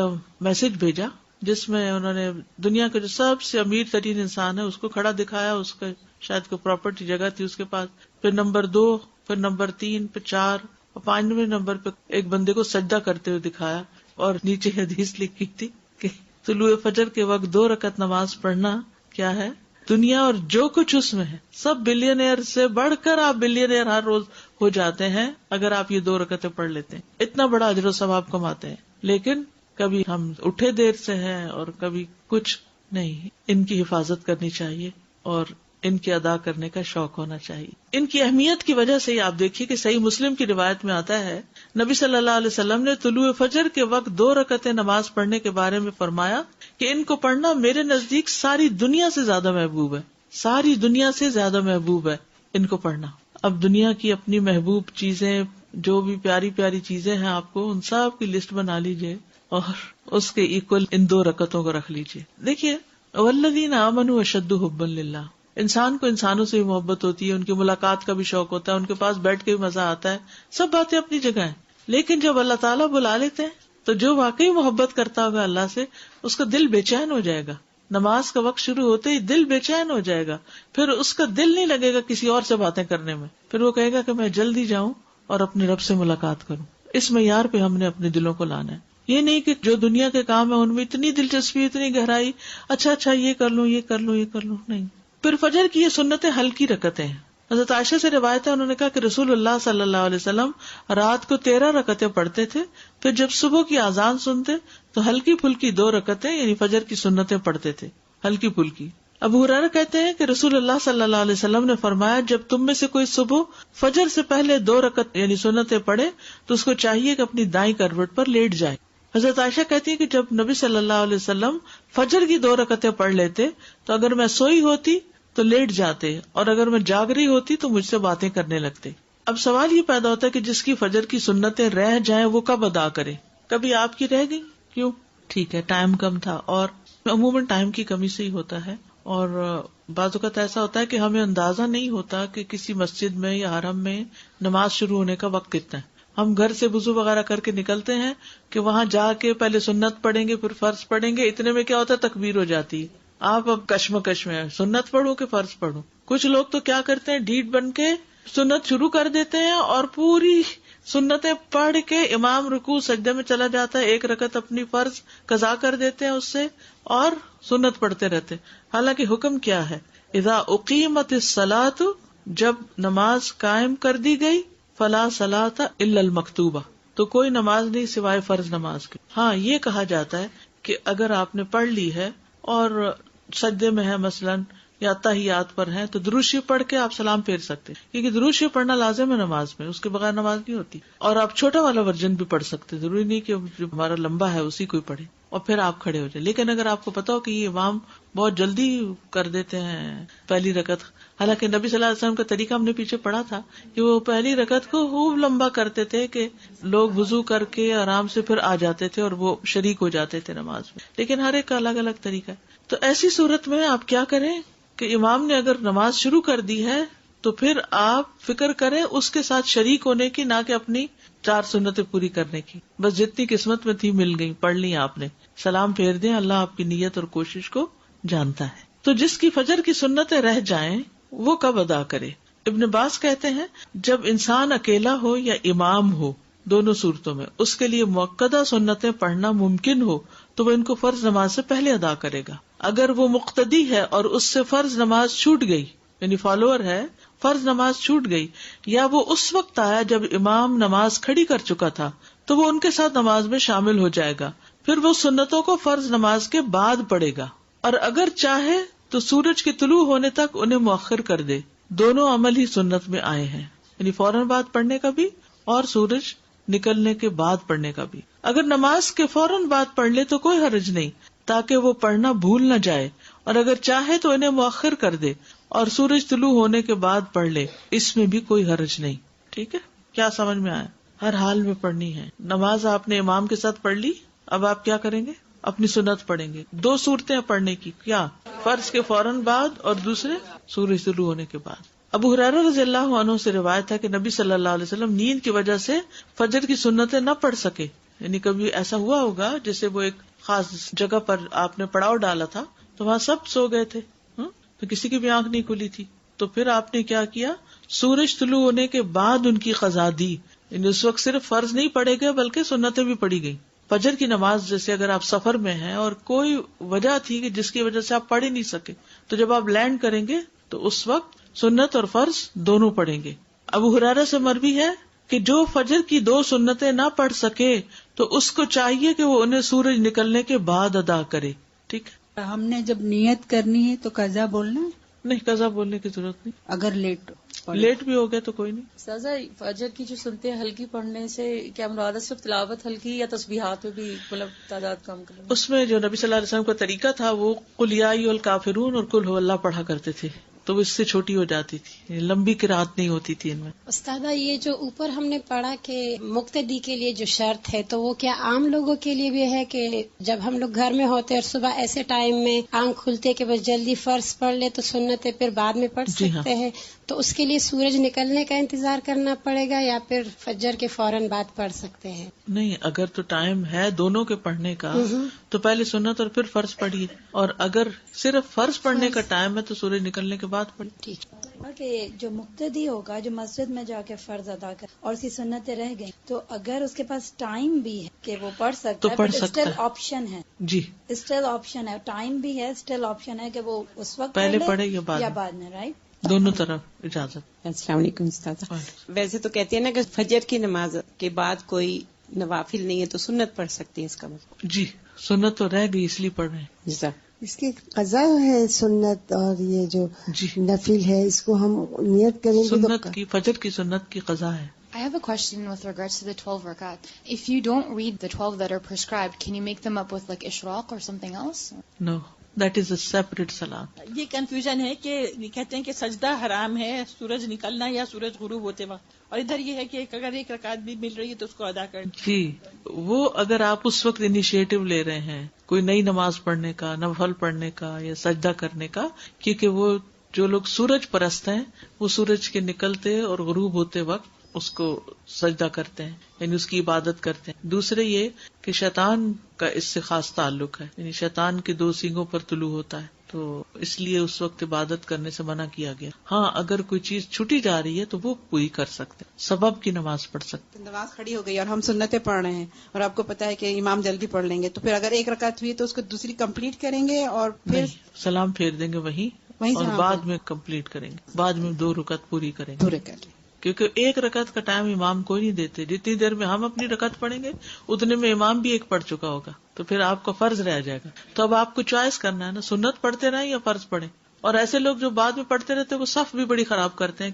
میسج بھیجا جس میں انہوں نے دنیا کا جو سب سے امیر ترین انسان ہے اس کو کھڑا دکھایا، اس کا شاید کوئی پراپرٹی جگہ تھی اس کے پاس، پھر نمبر 2، پھر نمبر 3، پھر 4 اور 5ویں نمبر پہ ایک بندے کو سجدہ کرتے ہوئے دکھایا، اور نیچے حدیث لکھی تھی کہ طلوع فجر کے وقت 2 رکعت نماز پڑھنا کیا ہے دنیا اور جو کچھ اس میں ہے. سب بلینئر سے بڑھ کر آپ بلینئر ہر روز ہو جاتے ہیں اگر آپ یہ 2 رکعتیں پڑھ لیتے ہیں. اتنا بڑا اجر و ثواب کماتے ہیں. لیکن کبھی ہم اٹھے دیر سے ہیں اور کبھی کچھ نہیں. ان کی حفاظت کرنی چاہیے اور ان کی ادا کرنے کا شوق ہونا چاہیے. ان کی اہمیت کی وجہ سے ہی آپ دیکھیے کہ صحیح مسلم کی روایت میں آتا ہے نبی صلی اللہ علیہ وسلم نے طلوع فجر کے وقت 2 رکعتیں نماز پڑھنے کے بارے میں فرمایا کہ ان کو پڑھنا میرے نزدیک ساری دنیا سے زیادہ محبوب ہے. ساری دنیا سے زیادہ محبوب ہے ان کو پڑھنا. اب دنیا کی اپنی محبوب چیزیں، جو بھی پیاری پیاری چیزیں ہیں آپ کو، ان سب کی لسٹ بنا لیجئے اور اس کے ایکول ان 2 رکعتوں کو رکھ لیجئے. دیکھیے والذین آمنوا اشد حبا للہ، انسان کو انسانوں سے بھی محبت ہوتی ہے، ان کی ملاقات کا بھی شوق ہوتا ہے، ان کے پاس بیٹھ کے بھی مزہ آتا ہے، سب باتیں اپنی جگہ ہیں. لیکن جب اللہ تعالیٰ بلا لیتے ہیں تو جو واقعی محبت کرتا ہوگا اللہ سے، اس کا دل بے چین ہو جائے گا. نماز کا وقت شروع ہوتے ہی دل بے چین ہو جائے گا، پھر اس کا دل نہیں لگے گا کسی اور سے باتیں کرنے میں، پھر وہ کہے گا کہ میں جلدی جاؤں اور اپنے رب سے ملاقات کروں. اس معیار پہ ہم نے اپنے دلوں کو لانا ہے. یہ نہیں کہ جو دنیا کے کام ہے ان میں اتنی دلچسپی، اتنی گہرائی، اچھا یہ کر لوں، یہ کر لوں، یہ کر لوں، نہیں. پھر فجر کی یہ سنتیں ہلکی رکعتیں ہیں. حضرت عائشہ سے روایت ہے، انہوں نے کہا کہ رسول اللہ صلی اللہ علیہ وسلم رات کو 13 رکعتیں پڑھتے تھے، پھر جب صبح کی اذان سنتے تو ہلکی پھلکی 2 رکعتیں یعنی فجر کی سنتیں پڑھتے تھے، ہلکی پھلکی. ابو ہریرہ کہتے ہیں کہ رسول اللہ صلی اللہ علیہ وسلم نے فرمایا جب تم میں سے کوئی صبح فجر سے پہلے 2 رکعت یعنی سنتیں پڑھے تو اس کو چاہیے کہ اپنی دائیں کروٹ پر لیٹ جائے. حضرت عائشہ کہتی ہے کہ جب نبی صلی اللہ علیہ وسلم فجر کی 2 رکعتیں پڑھ لیتے تو اگر میں سوئی ہوتی تو لیٹ جاتے اور اگر میں جاگ رہی ہوتی تو مجھ سے باتیں کرنے لگتے. اب سوال یہ پیدا ہوتا ہے کہ جس کی فجر کی سنتیں رہ جائیں وہ کب ادا کرے؟ کبھی آپ کی رہ گئی، کیوں؟ ٹھیک ہے ٹائم کم تھا، اور عموماً ٹائم کی کمی سے ہی ہوتا ہے. اور بعض اوقات ایسا ہوتا ہے کہ ہمیں اندازہ نہیں ہوتا کہ کسی مسجد میں یا حرم میں نماز شروع ہونے کا وقت کتنا ہے. ہم گھر سے وضو وغیرہ کر کے نکلتے ہیں کہ وہاں جا کے پہلے سنت پڑھیں گے پھر فرض پڑھیں گے، اتنے میں کیا ہوتا ہے تکبیر ہو جاتی ہے. آپ اب کشمکش میں سنت پڑھو کہ فرض پڑھو. کچھ لوگ تو کیا کرتے ہیں ڈھیٹ بن کے سنت شروع کر دیتے ہیں اور پوری سنتیں پڑھ کے امام رکوع سجدے میں چلا جاتا ہے، 1 رکعت اپنی فرض قضا کر دیتے ہیں اس سے اور سنت پڑھتے رہتے. حالانکہ حکم کیا ہے؟ اذا اقیمت الصلاۃ، جب نماز قائم کر دی گئی، فلا صلاۃ الا المکتوبہ، تو کوئی نماز نہیں سوائے فرض نماز کے. ہاں یہ کہا جاتا ہے کہ اگر آپ نے پڑھ لی ہے اور سجدے میں ہے مثلاً یا تحیات پر ہیں تو درود شریف پڑھ کے آپ سلام پھیر سکتے، کیونکہ درود شریف پڑھنا لازم ہے نماز میں، اس کے بغیر نماز نہیں ہوتی. اور آپ چھوٹا والا ورژن بھی پڑھ سکتے، ضروری نہیں کہ جو ہمارا لمبا ہے اسی کو پڑھے اور پھر آپ کھڑے ہو جائیں. لیکن اگر آپ کو پتا ہو کہ یہ امام بہت جلدی کر دیتے ہیں پہلی رکعت، حالانکہ نبی صلی اللہ علیہ وسلم کا طریقہ ہم نے پیچھے پڑھا تھا کہ وہ پہلی رکعت کو خوب لمبا کرتے تھے کہ لوگ وضو کر کے آرام سے پھر آ جاتے تھے اور وہ شریک ہو جاتے تھے نماز میں. لیکن ہر ایک کا الگ الگ طریقہ ہے. تو ایسی صورت میں آپ کیا کریں کہ امام نے اگر نماز شروع کر دی ہے تو پھر آپ فکر کریں اس کے ساتھ شریک ہونے کی، نہ کہ اپنی 4 سنتیں پوری کرنے کی. بس جتنی قسمت میں تھی مل گئی، پڑھ لی آپ نے، سلام پھیر دیں. اللہ آپ کی نیت اور کوشش کو جانتا ہے. تو جس کی فجر کی سنتیں رہ جائیں وہ کب ادا کرے؟ ابن باز کہتے ہیں جب انسان اکیلا ہو یا امام ہو، دونوں صورتوں میں اس کے لیے مؤکدہ سنتیں پڑھنا ممکن ہو تو وہ ان کو فرض نماز سے پہلے ادا کرے گا. اگر وہ مقتدی ہے اور اس سے فرض نماز چھوٹ گئی، یعنی فالوور ہے، فرض نماز چھوٹ گئی، یا وہ اس وقت آیا جب امام نماز کھڑی کر چکا تھا، تو وہ ان کے ساتھ نماز میں شامل ہو جائے گا. پھر وہ سنتوں کو فرض نماز کے بعد پڑھے گا. اور اگر چاہے تو سورج کے طلوع ہونے تک انہیں مؤخر کر دے. دونوں عمل ہی سنت میں آئے ہیں، یعنی فوراً بعد پڑھنے کا بھی اور سورج نکلنے کے بعد پڑھنے کا بھی. اگر نماز کے فوراً بعد پڑھ لے تو کوئی حرج نہیں، تاکہ وہ پڑھنا بھول نہ جائے، اور اگر چاہے تو انہیں مؤخر کر دے اور سورج طلوع ہونے کے بعد پڑھ لے، اس میں بھی کوئی حرج نہیں. ٹھیک ہے، کیا سمجھ میں آیا؟ ہر حال میں پڑھنی ہے. نماز آپ نے امام کے ساتھ پڑھ لی، اب آپ کیا کریں گے؟ اپنی سنت پڑھیں گے. 2 صورتیں پڑھنے کی، کیا؟ فرض کے فوراً بعد اور دوسرے سورج طلوع ہونے کے بعد. ابو ہریرہ رضی اللہ عنہ سے روایت ہے کہ نبی صلی اللہ علیہ وسلم نیند کی وجہ سے فجر کی سنتیں نہ پڑھ سکے. یعنی کبھی ایسا ہوا ہوگا جیسے وہ ایک خاص جگہ پر آپ نے پڑاؤ ڈالا تھا تو وہاں سب سو گئے تھے، تو کسی کی بھی آنکھ نہیں کھلی تھی، تو پھر آپ نے کیا کیا؟ سورج طلوع ہونے کے بعد ان کی قضا دی. یعنی اس وقت صرف فرض نہیں پڑھے گئے بلکہ سنتیں بھی پڑھی گئی. فجر کی نماز جیسے اگر آپ سفر میں ہیں اور کوئی وجہ تھی کہ جس کی وجہ سے آپ پڑھ ہی نہیں سکے، تو جب آپ لینڈ کریں گے تو اس وقت سنت اور فرض دونوں پڑھیں گے. ابو ہریرہ سے مروی ہے کہ جو فجر کی 2 سنتیں نہ پڑھ سکے تو اس کو چاہیے کہ وہ انہیں سورج نکلنے کے بعد ادا کرے. ٹھیک ہے، ہم نے جب نیت کرنی ہے تو قضا بولنا ہے؟ نہیں، قضا بولنے کی ضرورت نہیں. اگر لیٹ بھی ہو گیا تو کوئی نہیں. سازا فجر کی جو سنتے ہیں ہلکی پڑھنے سے کیا مراد ہے؟ صرف تلاوت ہلکی یا تسبیحات میں بھی مطلب تعداد کم کریں؟ اس میں جو نبی صلی اللہ علیہ وسلم کا طریقہ تھا وہ قل یا ایھا الکافرون اور قل ھو اللہ پڑھا کرتے تھے، تو وہ اس سے چھوٹی ہو جاتی تھی، لمبی قرات نہیں ہوتی تھی ان میں. استاذہ یہ جو اوپر ہم نے پڑھا کہ مقتدی کے لیے جو شرط ہے تو وہ کیا عام لوگوں کے لیے بھی ہے کہ جب ہم لوگ گھر میں ہوتے اور صبح ایسے ٹائم میں آنکھ کھلتے کہ بس جلدی فرض پڑھ لے تو سنتیں پھر بعد میں پڑھ سکتے ہیں، تو اس کے لیے سورج نکلنے کا انتظار کرنا پڑے گا یا پھر فجر کے فوراً بعد پڑھ سکتے ہیں؟ نہیں، اگر تو ٹائم ہے دونوں کے پڑھنے کا تو پہلے سنت اور پھر فرض پڑھیے، اور اگر صرف فرض پڑھنے کا ٹائم ہے تو سورج نکلنے کے بعد پڑھیے. کہ جو مقتدی ہوگا جو مسجد میں جا کے فرض ادا کر اور اس کی سنتیں رہ گئیں تو اگر اس کے پاس ٹائم بھی ہے کہ وہ پڑھ سکتا ہے، اسٹل آپشن ہے. جی، اسٹل آپشن ہے، ٹائم بھی ہے، اسٹل آپشن ہے کہ وہ اس وقت پہلے پڑھے یا بعد میں، رائٹ؟ دونوں طرف اجازت. السلام علیکم استاذہ. ویسے تو کہتے ہیں نا کہ فجر کی نماز کے بعد کوئی نوافل نہیں ہے تو سنت پڑھ سکتی ہے، اس کا مطلب؟ جی، سنت تو رہ گئی اس لیے پڑھ رہے ہیں. اس کی قضا ہے سنت اور یہ جو نفل ہے اس کو ہم نیت کریں گے. سنت کی فجر کی سنت کی قضا ہے. I have a question with regards to the 12 rakat. If you don't read the 12 that are prescribed, can you make them up with like ishraq or something else? No, that is a separate salah. یہ کنفیوژن ہے کہ کہتے ہیں کہ سجدہ حرام ہے سورج نکلنا یا سورج غروب ہوتے وقت، اور ادھر یہ ہے کہ اگر ایک رکعت بھی مل رہی ہے تو اس کو ادا کر. جی، وہ اگر آپ اس وقت انیشیٹو لے رہے ہیں کوئی نئی نماز پڑھنے کا، نفل پڑھنے کا یا سجدہ کرنے کا، کیونکہ وہ جو لوگ سورج پرست ہیں وہ سورج کے نکلتے اور غروب ہوتے وقت اس کو سجدہ کرتے ہیں، یعنی اس کی عبادت کرتے ہیں. دوسرے یہ کہ شیطان کا اس سے خاص تعلق ہے، یعنی شیطان کے 2 سینگوں پر طلوع ہوتا ہے، تو اس لیے اس وقت عبادت کرنے سے منع کیا گیا. ہاں، اگر کوئی چیز چھٹی جا رہی ہے تو وہ پوری کر سکتے، سبب کی نماز پڑھ سکتے. نماز کھڑی ہو گئی اور ہم سنتیں پڑھ رہے ہیں اور آپ کو پتا ہے کہ امام جلدی پڑھ لیں گے، تو پھر اگر ایک رکعت ہوئی تو اس کو دوسری کمپلیٹ کریں گے اور پھر سلام پھیر دیں گے وہیں اور بعد میں کمپلیٹ کریں گے، بعد میں 2 رکعت پوری کریں گے. پورے کر لیں، کیونکہ ایک رکعت کا ٹائم امام کو نہیں دیتے. جتنی دیر میں ہم اپنی رکعت پڑھیں گے اتنے میں امام بھی ایک پڑھ چکا ہوگا، تو پھر آپ کا فرض رہ جائے گا. تو اب آپ کو چوائس کرنا ہے نا، سنت پڑھتے رہیں یا فرض پڑھیں. اور ایسے لوگ جو بعد میں پڑھتے رہتے وہ صف بھی بڑی خراب کرتے ہیں،